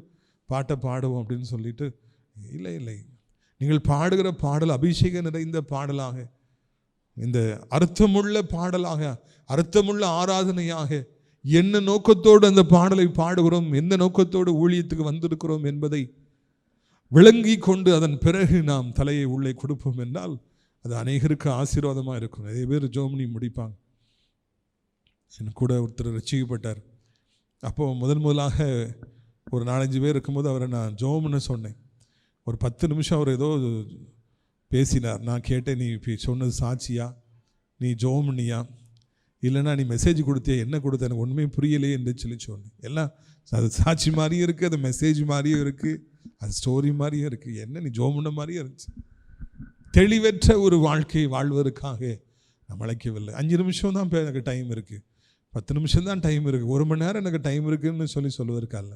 பாட்டை பாடுவோம் அப்படின்னு சொல்லிட்டு இல்லை இல்லை, நீங்கள் பாடுகிற பாடல் அபிஷேகம் நிறைந்த பாடலாக, இந்த அர்த்தமுள்ள பாடலாக, அர்த்தமுள்ள ஆராதனையாக, என்ன நோக்கத்தோடு அந்த பாடலை பாடுகிறோம், எந்த நோக்கத்தோடு ஊழியத்துக்கு வந்திருக்கிறோம் என்பதை விளங்கி கொண்டு அதன் பிறகு நாம் தலையை உள்ளே கொடுப்போம் என்றால் அது அநேகருக்கு ஆசீர்வாதமாக இருக்கும். நிறைய பேர் ஜோமனி முடிப்பாங்க. எனக்கு கூட ஒருத்தர் ரட்சிக்கப்பட்டார். அப்போது முதலாக ஒரு 4-5 பேர் இருக்கும்போது அவரை நான் ஜோம்னு சொன்னேன். ஒரு 10 நிமிஷம் அவர் ஏதோ பேசினார். நான் கேட்டேன், நீ இப்போ சொன்னது சாட்சியா, நீ ஜோம்னியா, இல்லைன்னா நீ மெசேஜ் கொடுத்தியா, என்ன கொடுத்த, எனக்கு ஒன்றுமே புரியலையே என்று சொன்னேன். எல்லாம் அது சாட்சி மாதிரியும் இருக்குது, அது மெசேஜ் மாதிரியும் இருக்குது, அது ஸ்டோரி மாதிரியும் இருக்குது, என்ன நீ ஜோமுன்ன மாதிரியும் இருந்துச்சு. தெளிவற்ற ஒரு வாழ்க்கையை வாழ்வதற்காக நம்ம அழைக்கவில்லை. 5 நிமிஷம் தான் எனக்கு டைம் இருக்குது, 10 நிமிஷம் தான் டைம் இருக்குது, 1 மணி நேரம் எனக்கு டைம் இருக்குதுன்னு சொல்லுவதற்கல்ல.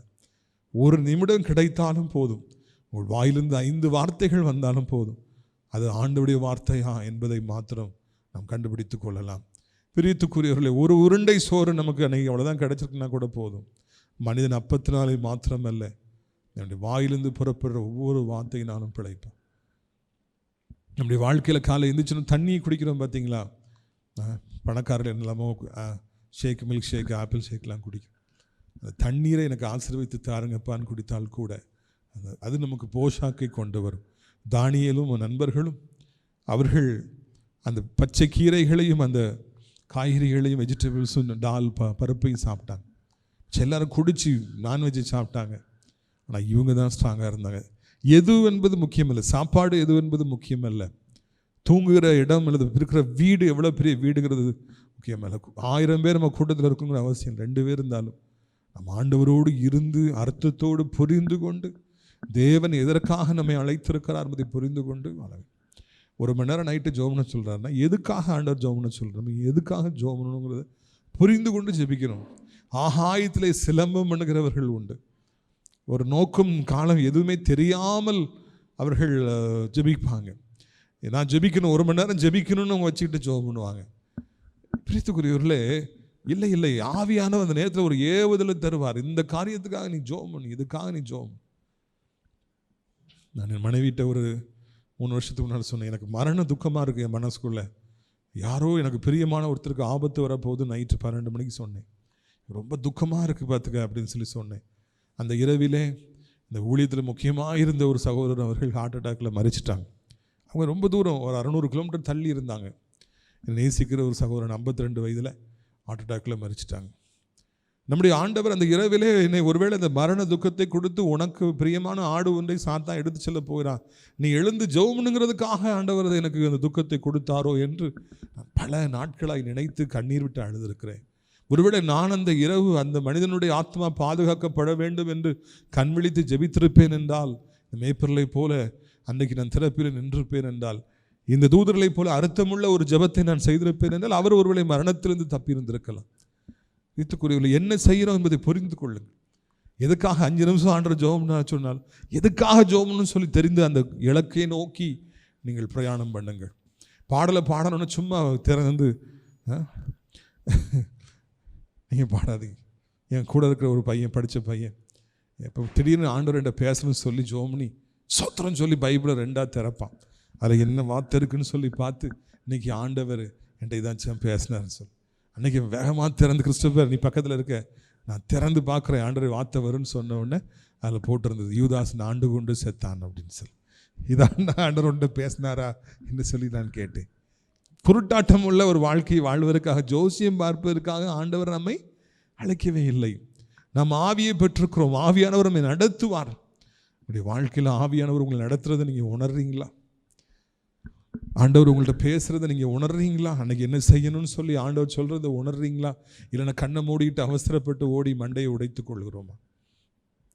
1 நிமிடம் கிடைத்தாலும் போதும், உங்கள் வாயிலிருந்து 5 வார்த்தைகள் வந்தாலும் போதும், அது ஆண்டவருடைய வார்த்தையா என்பதை மாத்திரம் நாம் கண்டுபிடித்து கொள்ளலாம். பிரியத்துக்குரியவர்களே, ஒரு உருண்டை சோறு நமக்கு அன்றைக்கி அவ்வளோதான் கிடைச்சிருக்குன்னா கூட போதும். மனிதன் அப்பத்தினாலே மாத்திரமல்ல, நம்முடைய வாயிலிருந்து புறப்படுற ஒவ்வொரு வார்த்தையினாலும் பிழைப்போம். நம்முடைய வாழ்க்கையில் காலை எழுந்திரிச்சுன்னு தண்ணி குடிக்கிறோம் பார்த்தீங்களா, பணக்காரர்கள் என்னெல்லாமோ ஷேக், மில்க் ஷேக், ஆப்பிள் ஷேக்லாம் குடிக்கும். அந்த தண்ணீரை எனக்கு ஆசீர்வதித்து தாருங்கப்பான்னு குடித்தால் கூட அது நமக்கு போஷாக்கை கொண்டு வரும். தானியேலும் நண்பர்களும் அவர்கள் அந்த பச்சை கீரைகளையும் அந்த காய்கறிகளையும் வெஜிடபிள்ஸும் டால் பருப்பையும் சாப்பிட்டாங்க. எல்லாரும் குடிச்சு நான்வெஜ்ஜை சாப்பிட்டாங்க. ஆனால் இவங்க தான் ஸ்ட்ராங்காக இருந்தாங்க. எது என்பது முக்கியமல்ல, சாப்பாடு எது என்பது முக்கியமல்ல, தூங்குகிற இடம் அல்லது இருக்கிற வீடு எவ்வளோ பெரிய வீடுங்கிறது முக்கியமல்ல. 1000 பேர் நம்ம கூட்டத்தில் இருக்குங்கிற அவசியம் 2 பேர் இருந்தாலும் நம்ம ஆண்டவரோடு இருந்து அர்த்தத்தோடு புரிந்து கொண்டு தேவன் எதற்காக நம்மை அழைத்திருக்கிறார் என்பதை புரிந்து கொண்டு 1 மணி நேரம் நைட்டு ஜோம்னு சொல்கிறாருன்னா எதுக்காக ஆண்டவர் ஜோம்னு சொல்கிறோம், எதுக்காக ஜோம்னுங்கிறத புரிந்து கொண்டு ஜெபிக்கணும். ஆகாயத்திலே சிலம்பம் பண்ணுகிறவர்கள் உண்டு. ஒரு நோக்கம் காலம் எதுவுமே தெரியாமல் அவர்கள் ஜெபிப்பாங்க. நான் ஜெபிக்கணும், 1 மணி நேரம் ஜெபிக்கணும்னு அவங்க வச்சுக்கிட்டு ஜோம் பண்ணுவாங்க. பிரித்துக்குரியவர்களே, இல்லை இல்லை, ஆவியானவர் அந்த நேரத்தில் ஒரு ஏவுதலை தருவார். இந்த காரியத்துக்காக நீ ஜோம் பண்ணு, இதுக்காக நீ ஜோம். நான் என் மனைவிட்ட ஒரு 3 வருஷத்துக்கு முன்னாடி சொன்னேன், எனக்கு மரண துக்கமாக இருக்குது என் மனசுக்குள்ளே. யாரோ எனக்கு பிரியமான ஒருத்தருக்கு ஆபத்து வரப்போகுது, நைட்டு 12 மணிக்கு சொன்னேன். ரொம்ப துக்கமாக இருக்குது பார்த்துக்க அப்படின்னு சொன்னேன். அந்த இரவிலே இந்த ஊழியத்தில் முக்கியமாக இருந்த ஒரு சகோதரர் அவர்கள் ஹார்ட் அட்டாக்கில் மறிச்சிட்டாங்க. அவங்க ரொம்ப தூரம், ஒரு 600 கிலோமீட்டர் தள்ளி இருந்தாங்க. நேசிக்கிற ஒரு சகோதரன் 52 வயதில் ஹார்ட் அட்டாக்கில் மறிச்சிட்டாங்க. நம்முடைய ஆண்டவர் அந்த இரவிலே என்னை ஒருவேளை அந்த மரண துக்கத்தை கொடுத்து உனக்கு பிரியமான ஆடு ஒன்றை சாத்தான் எடுத்து செல்ல போகிறான், நீ எழுந்து ஜெபம்ங்கிறதுக்காக ஆண்டவர் எனக்கு அந்த துக்கத்தை கொடுத்தாரோ என்று பல நாட்களாய் நினைத்து கண்ணீர் விட்டு அழுதிருக்கிறேன். ஒருவேளை நான் அந்த இரவு அந்த மனிதனுடைய ஆத்மா பாதுகாக்கப்பட வேண்டும் என்று கண் விழித்து ஜெபித்திருப்பேன் என்றால், இந்த மேய்ப்பர்களை போல அன்றைக்கு நான் திறப்பில் நின்றிருப்பேன் என்றால், இந்த தூதர்களை போல அர்த்தமுள்ள ஒரு ஜெபத்தை நான் செய்திருப்பேன் என்றால், அவர் ஒருவேளை மரணத்திலிருந்து தப்பியிருந்திருக்கலாம். இதுக்குரியவர்களை என்ன செய்கிறோம் என்பதை புரிந்து கொள்ளுங்கள். எதுக்காக 5 நிமிஷம் ஆண்டவர் ஜெபம்னு சொன்னால், எதுக்காக ஜெபம்னு சொல்லி தெரிந்து அந்த இலக்கை நோக்கி நீங்கள் பிரயாணம் பண்ணுங்கள். பாடலை பாடணும்னு சும்மா திறந்து நீங்கள் பாடாதீங்க. என் கூட இருக்கிற ஒரு பையன், படித்த பையன், இப்போ திடீர்னு ஆண்டவர் என்கிட்ட பேசணும்னு சொல்லி ஜோம்னி சோத்திரம் சொல்லி பைபிளை 2ஆக திறப்பான். அதில் என்ன வார்த்தை இருக்குன்னு சொல்லி பார்த்து, இன்றைக்கி ஆண்டவர் என்கிட்ட இதாச்சும் பேசினார்னு சொல்லி அன்றைக்கி வேகமாக திறந்து, கிறிஸ்டோபர் நீ பக்கத்தில் இருக்க, நான் திறந்து பார்க்குறேன் ஆண்டவர் வார்த்தை வரும்னு சொன்ன உடனே அதில் போட்டிருந்தது யூதாசன் ஆண்டு கொண்டு செத்தான் அப்படின்னு சொல்லி. இதான் ஆண்டவர்கிட்ட பேசினாரா என்று சொல்லி நான் கேட்டேன். குருட்டாட்டம் உள்ள ஒரு வாழ்க்கையை வாழ்வதற்காக, ஜோசியம் பார்ப்பதற்காக ஆண்டவர் நம்மை அழைக்கவே இல்லை. நாம் ஆவியை பெற்றிருக்கிறோம். ஆவியானவர் நம்மை நடத்துவார். உங்களுடைய வாழ்க்கையில் ஆவியானவர் உங்களை நடத்துறதை நீங்கள் உணர்றீங்களா? ஆண்டவர் உங்கள்கிட்ட பேசுகிறத நீங்கள் உணர்றீங்களா? அன்றைக்கி என்ன செய்யணும்னு சொல்லி ஆண்டவர் சொல்கிறத உணர்றீங்களா? இல்லைன்னா கண்ணை மூடிட்டு அவசரப்பட்டு ஓடி மண்டையை உடைத்து கொள்கிறோமா?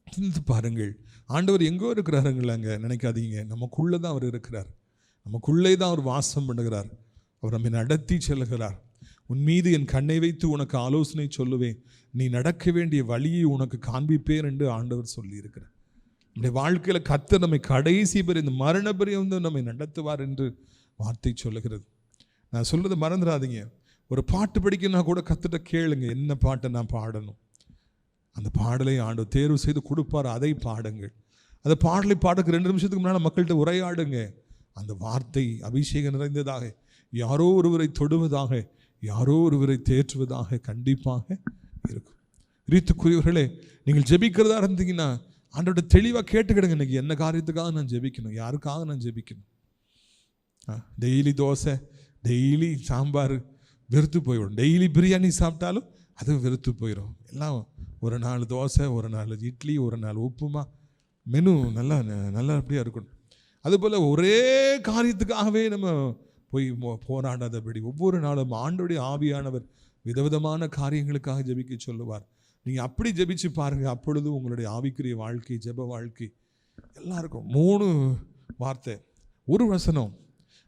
சிந்தித்து பாருங்கள். ஆண்டவர் எங்கோ இருக்கிறாருங்களாங்க நினைக்காதீங்க. நமக்குள்ளே தான் அவர் இருக்கிறார். நமக்குள்ளே தான் அவர் வாசம் பண்ணுகிறார். அவர் நம்மை நடத்தி செல்கிறார். உன் மீது என் கண்ணை வைத்து உனக்கு ஆலோசனை சொல்லுவேன், நீ நடக்க வேண்டிய வழியை உனக்கு காண்பிப்பேன் என்று ஆண்டவர் சொல்லியிருக்கிறார். நம்முடைய வாழ்க்கையில் கர்த்தர் நம்மை கடைசி பெரிய இந்த மரண பரியந்தம் நம்மை நடத்துவார் என்று வார்த்தை சொல்லுகிறது. நான் சொல்றதை மறந்துடாதீங்க. ஒரு பாட்டு படிக்கணும்னா கூட கர்த்தர்ட்ட கேளுங்க, என்ன பாட்டை நான் பாடணும். அந்த பாடலை ஆண்டவர் தேர்வு செய்து கொடுப்பார். அதை பாடுங்கள். அந்த பாடலை பாடுறதுக்கு 2 நிமிஷத்துக்கு முன்னால் மக்கள்கிட்ட உரையாடுங்க. அந்த வார்த்தை அபிஷேகம் நிறைந்ததாக, யாரோ ஒருவரை தொடுவதாக, யாரோ ஒருவரை தேற்றுவதாக கண்டிப்பாக இருக்கும். ரீத்துக்குரியவர்களே, நீங்கள் ஜெபிக்கிறதா இருந்தீங்கன்னா ஆண்டோட தெளிவாக கேட்டுக்கிடுங்க. இன்னைக்கு என்ன காரியத்துக்காக நான் ஜெபிக்கணும், யாருக்காக நான் ஜெபிக்கணும். டெய்லி தோசை, டெய்லி சாம்பார் வெறுத்து போயிடும். டெய்லி பிரியாணி சாப்பிட்டாலும் அது வெறுத்து போயிடும். எல்லாம் ஒரு நாள் தோசை, ஒரு நாள் இட்லி, ஒரு நாள் உப்புமா, மெனு நல்லா நல்லா அப்படியே இருக்கணும். அதுபோல் ஒரே காரியத்துக்காகவே நம்ம போய் போராடாதபடி ஒவ்வொரு நாளும் ஆண்டோடைய ஆவியானவர் விதவிதமான காரியங்களுக்காக ஜெபிக்க சொல்லுவார். நீங்கள் அப்படி ஜெபிச்சு பாருங்கள். அப்பொழுது உங்களுடைய ஆவிக்குரிய வாழ்க்கை, ஜெப வாழ்க்கை எல்லாருக்கும் 3 வார்த்தை, ஒரு வசனம்.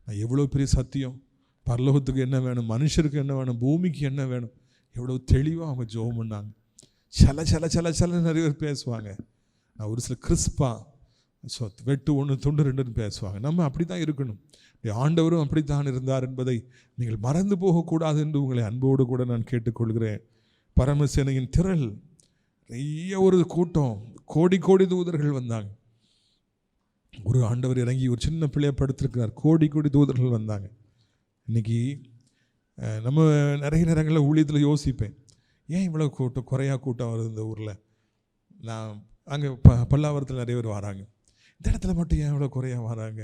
எவ்வளோ பெரிய சத்தியம்! பரலோகத்துக்கு என்ன வேணும், மனுஷருக்கு என்ன வேணும், பூமிக்கு என்ன வேணும், எவ்வளோ தெளிவாக அவங்க ஜெபம் பண்ணாங்க. சில நிறைய பேர் பேசுவாங்க. நான் ஒரு சில கிறிஸ்பா வெட்டு 1 துண்டு 2ன்னு பேசுவாங்க. நம்ம அப்படி தான் இருக்கணும். ஆண்டவரும் அப்படித்தான் இருந்தார் என்பதை நீங்கள் மறந்து போகக்கூடாது என்று உங்களை அன்போடு கூட நான் கேட்டுக்கொள்கிறேன். பரமசேனையின் திரள், நிறைய ஒரு கூட்டம், கோடி கோடி தூதர்கள் வந்தாங்க. ஒரு ஆண்டவர் இறங்கி ஒரு சின்ன பிள்ளையை படுத்திருக்கிறார். கோடி கோடி தூதர்கள் வந்தாங்க. இன்னைக்கு நம்ம நிறைய நேரங்களில் ஊழியத்தில் யோசிப்பேன், ஏன் இவ்வளோ கூட்டம், குறையா கூட்டம் வருது இந்த ஊரில். நான் அங்கே பல்லாவரத்தில் நிறைய பேர் வராங்க, இந்த இடத்துல மட்டும் ஏன் இவ்வளோ குறையா வராங்க?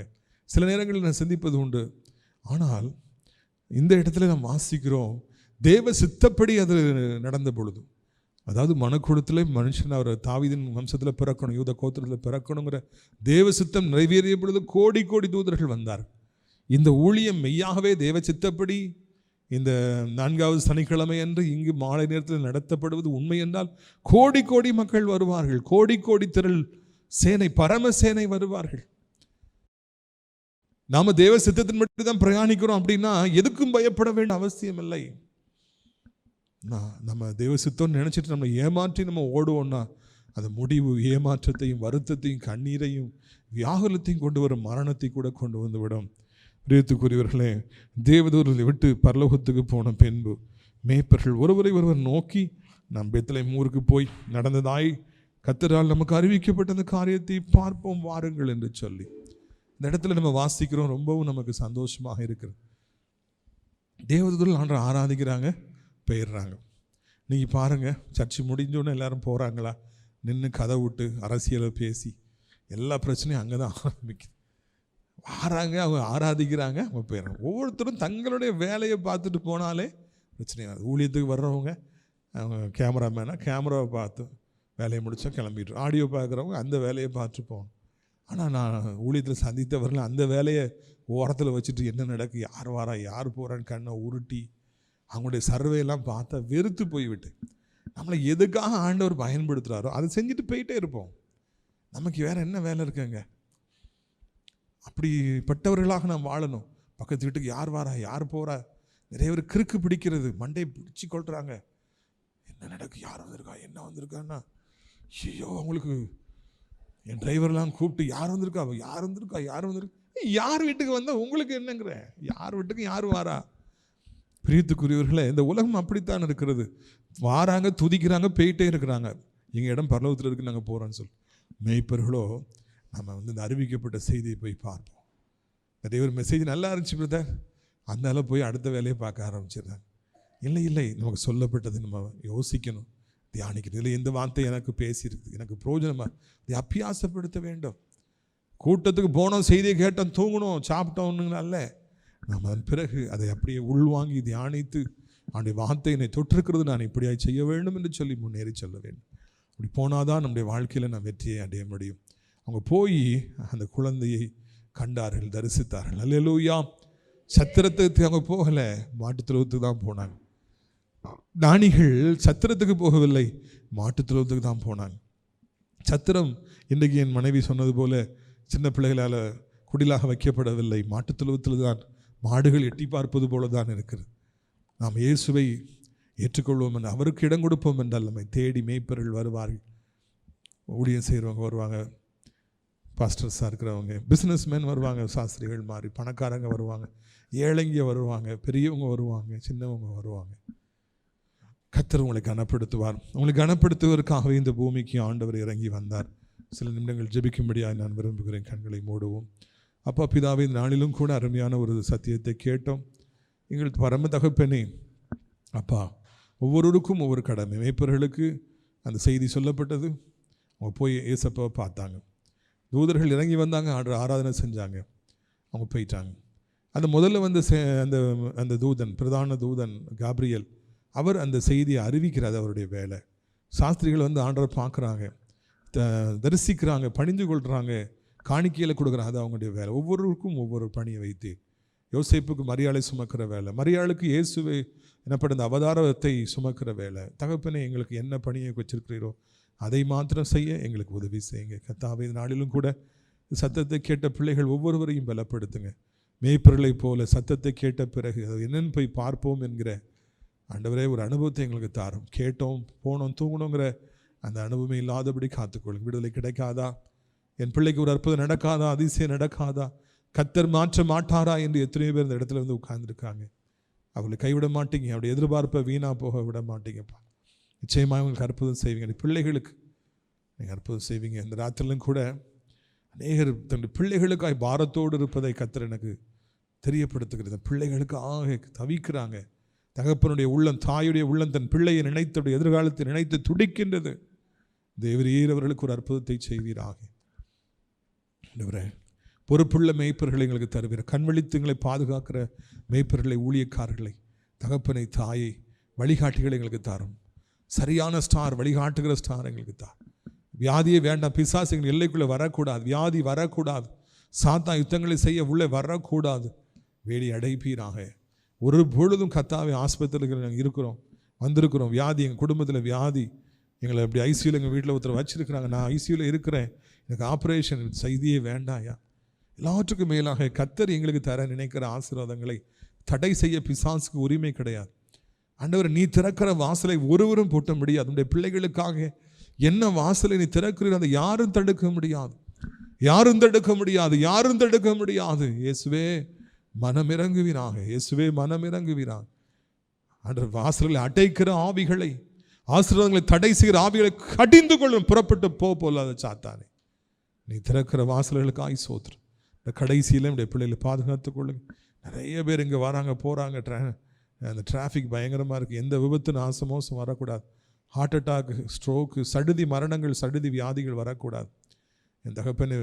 சில நேரங்களில் நான் சிந்திப்பது உண்டு. ஆனால் இந்த இடத்துல நாம் வாசிக்கிறோம், தேவ சித்தப்படி அது நடந்த பொழுது, அதாவது மனுக்குலத்தில் மனுஷன் அவர் தாவீதின் வம்சத்தில் பிறக்கணும், யூத கோத்திரத்தில் பிறக்கணுங்கிற தேவ சித்தம் நிறைவேறிய பொழுது கோடி கோடி தூதர்கள் வந்தார். இந்த ஊழியம் மெய்யாகவே தேவ சித்தப்படி இந்த 4வது சனிக்கிழமை அன்று இங்கு மாலை நேரத்தில் நடத்தப்படுவது உண்மை என்றால் கோடி கோடி மக்கள் வருவார்கள். கோடி கோடி திரள் சேனை, பரமசேனை வருவார்கள். நாம தேவ சித்தத்தின் மட்டும் தான் பிரயாணிக்கிறோம் அப்படின்னா எதுக்கும் பயப்பட வேண்டிய அவசியம் இல்லை. நம்ம தேவ சித்தம் நினைச்சிட்டு நம்ம ஏமாற்றி நம்ம ஓடுவோம்னா அது முடிவு ஏமாற்றத்தையும் வருத்தத்தையும் கண்ணீரையும் வியாகுலத்தையும் கொண்டு வரும், மரணத்தை கூட கொண்டு வந்து விடும். பிரியத்துக்குரியவர்களே, தேவதூர்களை விட்டு பரலோகத்துக்கு போன பின்பு மேய்ப்பர்கள் ஒருவரை ஒருவர் நோக்கி, நாம் பெத்லகேம் ஊருக்கு போய் நடந்ததாய் கர்த்தரால் நமக்கு அறிவிக்கப்பட்ட அந்த காரியத்தை பார்ப்போம் வாருங்கள் என்று சொல்லி இந்த இடத்துல நம்ம வாசிக்கிறோம். ரொம்பவும் நமக்கு சந்தோஷமாக இருக்கிறது. தேவதூதர்கள் ஆண்டவரை ஆராதிக்கிறாங்க, போயிடுறாங்க. நீங்கள் பாருங்கள், சர்ச்சு முடிஞ்சோன்னு எல்லாரும் போகிறாங்களா? நின்று கதை விட்டு அரசியலை பேசி எல்லா பிரச்சனையும் அங்கே தான் ஆரம்பிக்குது. வராங்க, அவங்க ஆராதிக்கிறாங்க, அவங்க போயிடுறாங்க. ஒவ்வொருத்தரும் தங்களுடைய வேலையை பார்த்துட்டு போனாலே பிரச்சனையாது. ஊழியத்துக்கு வர்றவங்க அவங்க கேமராமேனாக கேமராவை பார்த்து வேலையை முடித்தா கிளம்பிட்டு, ஆடியோ பார்க்குறவங்க அந்த வேலையை பார்த்துட்டு போகணும். ஆனால் நான் ஊழியத்தில் சந்தித்தவர்கள் அந்த வேலையை ஓரத்தில் வச்சுட்டு என்ன நடக்கு, யார் வாரா, யார் போகிறான்னு கண்ணை உருட்டி அவங்களுடைய சர்வேலாம் பார்த்தா வெறுத்து போய்விட்டு, நம்மளை எதுக்காக ஆண்டவர் பயன்படுத்துகிறாரோ அதை செஞ்சுட்டு போயிட்டே இருப்போம். நமக்கு வேறு என்ன வேலை இருக்குங்க? அப்படிப்பட்டவர்களாக நாம் வாழணும். பக்கத்து வீட்டுக்கு யார் வாரா, யார் போகிறா, நிறைய பேர் கிறுக்கு பிடிக்கிறது, மண்டையை பிடிச்சி கொள்கிறாங்க. என்ன நடக்கு, யார் வந்திருக்கா, என்ன வந்திருக்கான்னா, ஐயோ அவங்களுக்கு என் டிரைவர்லாம் கூப்பிட்டு யார் வந்திருக்கா, யார் வந்திருக்கா, யார் வந்திருக்கா, யார் வீட்டுக்கு வந்தால் உங்களுக்கு என்னங்கிற, யார் வீட்டுக்கு யார் வாரா? பிரியத்துக்குரியவர்களே, இந்த உலகம் அப்படித்தான் இருக்கிறது. வாராங்க, துதிக்கிறாங்க, போயிட்டே இருக்கிறாங்க. எங்கள் இடம் பரலோகத்தில் இருக்குது, நாங்கள் போகிறோன்னு சொல்லி. மேய்ப்பர்களோ நம்ம இந்த அறிவிக்கப்பட்ட செய்தியை போய் பார்ப்போம். நிறைய ஒரு மெசேஜ் நல்லா இருந்துச்சு பிரதர், அதனால போய் அடுத்த வேலையை பார்க்க ஆரம்பிச்சிடுறாங்க. இல்லை நமக்கு சொல்லப்பட்டது நம்ம யோசிக்கணும். தியானிக்கிறது. இதில் எந்த வார்த்தை எனக்கு பேசியிருக்கு, எனக்கு பிரயோஜனமாக இதை அபியாசப்படுத்த வேண்டும். கூட்டத்துக்கு போனோம், செய்தியை கேட்டோம், தூங்கணும், சாப்பிட்டோம்னு அல்ல. நாம் அதன் பிறகு அதை அப்படியே உள்வாங்கி தியானித்து அவனுடைய வார்த்தை என்னை தொற்றிருக்கிறது, நான் இப்படியாய் செய்ய வேண்டும் என்று சொல்லி முன்னேறி செல்ல வேண்டும். அப்படி போனாதான் நம்முடைய வாழ்க்கையில் நான் வெற்றியை அடைய முடியும். அவங்க போய் அந்த குழந்தையை கண்டார்கள், தரிசித்தார்கள். அல்லேலூயா. சத்திரத்துக்கு அவங்க போகலை, மாட்டுத் தொழுவத்துக்கு தான் போனாங்க. ஞானிகள் சத்திரத்துக்கு போகவில்லை, மாட்டுத் தொழுவத்துக்கு தான் போனாங்க. சத்திரம் இன்றைக்கு என் மனைவி சொன்னது போல சின்ன பிள்ளைகளால் குடிலாக வைக்கப்படவில்லை, மாட்டுத் தொழுவத்தில் தான் மாடுகள் எட்டி பார்ப்பது போல தான் இருக்கிறது. நாம் இயேசுவை ஏற்றுக்கொள்வோம் என்று, அவருக்கு இடம் கொடுப்போம் என்றால் நம்மை தேடி மேய்ப்பர்கள் வருவார்கள். ஊழியம் செய்கிறவங்க வருவாங்க, பாஸ்டர்ஸாக இருக்கிறவங்க, பிஸ்னஸ் மேன் வருவாங்க, சாஸ்திரிகள் மாதிரி, பணக்காரங்க வருவாங்க, ஏழைங்க வருவாங்க, பெரியவங்க வருவாங்க, சின்னவங்க வருவாங்க. கர்த்தர் உங்களை கனப்படுத்துவார். உங்களை கனப்படுத்துவதற்காகவே இந்த பூமிக்கு ஆண்டவர் இறங்கி வந்தார். சில நிமிடங்கள் ஜெபிக்கும்படியாக நான் விரும்புகிறேன். கண்களை மூடுவோம். அப்பா பிதாவே, இந்த நாளிலும் கூட அருமையான ஒரு சத்தியத்தை கேட்டோம். எங்கள் பரம தகப்பனே, அப்பா ஒவ்வொருவருக்கும் ஒவ்வொரு கடமை. மேய்ப்பர்களுக்கு அந்த செய்தி சொல்லப்பட்டது, அவங்க போய் ஏசப்பாவை பார்த்தாங்க, தூதர்கள் இறங்கி வந்தாங்க, ஆராதனை செஞ்சாங்க, அவங்க போயிட்டாங்க. அந்த முதல்ல வந்து அந்த தூதன், பிரதான தூதன் காப்ரியேல், அவர் அந்த செய்தியை அறிவிக்கிறார், அவருடைய வேலை. சாஸ்திரிகள் வந்து ஆண்டவரை பார்க்குறாங்க, தரிசிக்கிறாங்க, பணிந்து கொள்கிறாங்க, காணிக்கையில் கொடுக்குறாங்க, அது அவங்களுடைய வேலை. ஒவ்வொருவருக்கும் ஒவ்வொரு பணியை வைத்து, யோசேப்புக்கு மரியாதை சுமக்கிற வேலை, மரியாளுக்கு இயேசுவை எனப்பட்ட அந்த அவதாரத்தை சுமக்கிற வேலை. தகப்பனே, எங்களுக்கு என்ன பணியை வச்சிருக்கிறீரோ அதை மாத்திரம் செய்ய எங்களுக்கு உதவி செய்யுங்க. கர்த்தாவே, நாளிலும் கூட சத்தத்தை கேட்ட பிள்ளைகள் ஒவ்வொருவரையும் பலப்படுத்துங்க. மேய்ப்பர்களை போல சத்தத்தை கேட்ட பிறகு அது என்னென்னு போய் பார்ப்போம் என்கிற ஆண்டவரே ஒரு அனுபவத்தை எங்களுக்கு தாரும். கேட்டோம், போனோம், தூங்கணுங்கிற அந்த அனுபவமே இல்லாதபடி காத்துக்கொள்ளுங்க. விடுதலை கிடைக்காதா? என் பிள்ளைக்கு ஒரு அற்புதம் நடக்காதா? அதிசயம் நடக்காதா? கர்த்தர் மாற்ற மாட்டாரா என்று எத்தனையோ பேர் இந்த இடத்துல வந்து உட்கார்ந்துருக்காங்க. அவங்களை கைவிட மாட்டீங்க, அவருடைய எதிர்பார்ப்பை வீணாக போக விட மாட்டீங்கப்பா. நிச்சயமாக உங்களுக்கு அற்புதம் செய்வீங்க. பிள்ளைகளுக்கு நீங்கள் அற்புதம் செய்வீங்க. இந்த ராத்திரிலும் கூட அநேகர் தன்னுடைய பிள்ளைகளுக்காக பாரத்தோடு இருப்பதை கர்த்தர் எனக்கு தெரியப்படுத்துகிறது. பிள்ளைகளுக்காக தவிக்கிறாங்க. தகப்பனுடைய உள்ளம், தாயுடைய உள்ளம் தன் பிள்ளையை நினைத்தோடைய எதிர்காலத்தை நினைத்து துடிக்கின்றது. தேவரீர் அவர்களுக்கு ஒரு அற்புதத்தை செய்வீராக. பொறுப்புள்ள மேய்ப்பர்களை எங்களுக்கு தருவீர். கண்வழித்துங்களை பாதுகாக்கிற மேய்ப்பர்களை, ஊழியக்காரர்களை, தகப்பனை, தாயை, வழிகாட்டிகளை எங்களுக்கு தாரும். சரியான ஸ்டார், வழிகாட்டுகிற ஸ்டார் எங்களுக்கு தார். வியாதியே வேண்டாம், பிசாசு எங்கள் எல்லைக்குள்ளே வரக்கூடாது, வியாதி வரக்கூடாது, சாத்தா யுத்தங்களை செய்ய உள்ளே வரக்கூடாது. வேலி அடைப்பீராக. ஒரு பொழுதும் கர்த்தாவே ஆஸ்பத்திரிகள் நாங்கள் இருக்கிறோம், வந்திருக்கிறோம், வியாதி எங்கள் குடும்பத்தில் வியாதி, எங்களை அப்படி ஐசியூவில் எங்கள் வீட்டில் ஒருத்தர் வச்சுருக்கிறாங்க, நான் ஐசியூவில் இருக்கிறேன், எனக்கு ஆப்ரேஷன் செய்தியே வேண்டாயா. எல்லாற்றுக்கும் மேலாக கர்த்தர் எங்களுக்கு தர நினைக்கிற ஆசீர்வாதங்களை தடை செய்ய பிசாசுக்கு உரிமை கிடையாது. ஆண்டவர், நீ திறக்கிற வாசலை ஒருவரும் பூட்ட முடியாது. உன்னுடைய பிள்ளைகளுக்காக என்ன வாசலை நீ திறக்கிறீர், அதை யாரும் தடுக்க முடியாது, யாரும் தடுக்க முடியாது, யாரும் தடுக்க முடியாது. இயேசுவே மனமிறங்குவீராக, இயேசுவே மனமிறங்குவீராக. ஆண்டவர், வாசல்களை அடைக்கிற ஆவிகளை, ஆசீர்வாதங்களை தடை செய்கிற ஆவிகளை கடிந்து கொள்ளும். புறப்பட்டு போலாத சாத்தானே, நீ திறக்கிற வாசல்களுக்காய் சோத்திரம். இந்த கடைசியில் நம்முடைய பிள்ளைகளை பாதுகாத்து கொள்ளுங்க. நிறைய பேர் இங்கே வராங்க போகிறாங்க, அந்த டிராஃபிக் பயங்கரமாக இருக்குது. எந்த விபத்து நாசமோசம் வரக்கூடாது. ஹார்ட் அட்டாக், ஸ்ட்ரோக்கு, சடுதி மரணங்கள், சடுதி வியாதிகள் வரக்கூடாது. என் தகப்பன்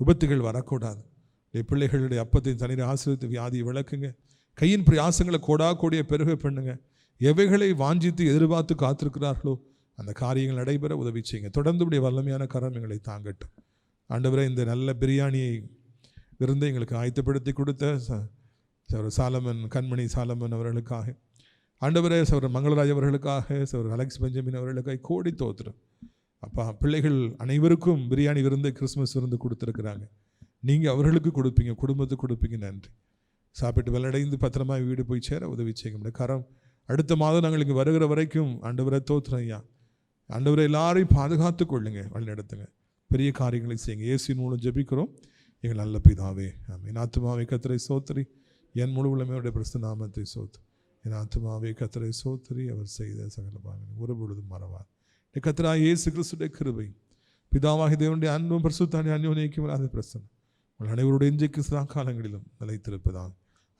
விபத்துகள் வரக்கூடாது. பிள்ளைகளுடைய அப்பத்தை தனியை ஆசிரியத்து வியாதியை விளக்குங்க. கையின் பிரயாசங்களை கோடிய பெருக பண்ணுங்க. எவைகளை வாஞ்சித்து எதிர்பார்த்து காத்திருக்கிறார்களோ அந்த காரியங்கள் நடைபெற உதவி செய்யுங்க. தொடர்ந்து உடைய வல்லமையான கரம் எங்களை தாங்கட்டும். ஆண்டவரே, இந்த நல்ல பிரியாணியை விருந்து எங்களுக்கு ஆயத்தப்படுத்தி கொடுத்த சகோதரர் சாலமன், கண்மணி சாலமன் அவர்களுக்காக, ஆண்டவரே சகோதரர் மங்களராஜ் அவர்களுக்காக, சகோதரர் அலெக்ஸ் பெஞ்சமின் அவர்களுக்காக கோடி தோத்திரம். அப்பா, பிள்ளைகள் அனைவருக்கும் பிரியாணி விருந்து, கிறிஸ்மஸ் விருந்து கொடுத்துருக்குறாங்க. நீங்கள் அவர்களுக்கு கொடுப்பீங்க, குடும்பத்துக்கு கொடுப்பீங்க. நன்றி. சாப்பிட்டு வெள்ளடைந்து பத்திரமா வீடு போய் சேர உதவி செய்யுங்க. கரம் அடுத்த மாதம் நாங்கள் இங்கே வருகிற வரைக்கும் ஆண்டவரை தோத்திரம் ஐயா. ஆண்டவரை எல்லாரையும் பாதுகாத்து கொள்ளுங்க, வழி நடத்துங்க, பெரிய காரியங்களை செய்யுங்க. இயேசுவின் மூலம் ஜெபிக்கிறோம் எங்கள் நல்ல பிதாவே, ஆமென். என் ஆத்துமாவே கர்த்தரை சோத்திரி, என் முழு உள்ளமையுடைய பரிசுத்த நாமத்தை சோத்திரி. என் ஆத்துமாவே கர்த்தரை சோத்திரி, அவர் செய்த சகல பாவங்களை ஒரு பொழுதும் மறவார். கர்த்தராகிய இயேசு கிறிஸ்துவின் கிருபை, பிதாவாகிய தேவனுடைய அன்பும் பரிசுத்த அந்யோன்யமும் வராத பிரசன்னம் உங்கள் அனைவருடைய இன்றைக்கு சதா காலங்களிலும் நிலைத்திருப்பதாக.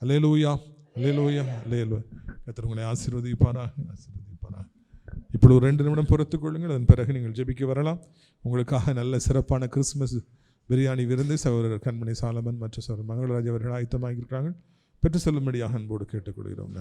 அல்லேலூயா, அல்லேலூயா, அல்லேலூயா. கர்த்தர் உங்களை ஆசீர்வதிப்பாராக, ஆசீர்வதிப்பாராக. இப்பொழுது ஒரு 2 நிமிடம் பொறுத்துக் கொள்ளுங்கள். அதன் பிறகு நீங்கள் ஜெபிக்க வரலாம். உங்களுக்காக நல்ல சிறப்பான கிறிஸ்துமஸ் பிரியாணி விருந்து சகோதரர் கண்மணி சாலமன் மற்றும் சகோதரர் மங்களராஜ் அவர்கள் ஆயத்தமாக இருக்கிறார்கள். பெற்று செல்லும்படியாக அன்போடு கேட்டுக்கொள்கிறோம்.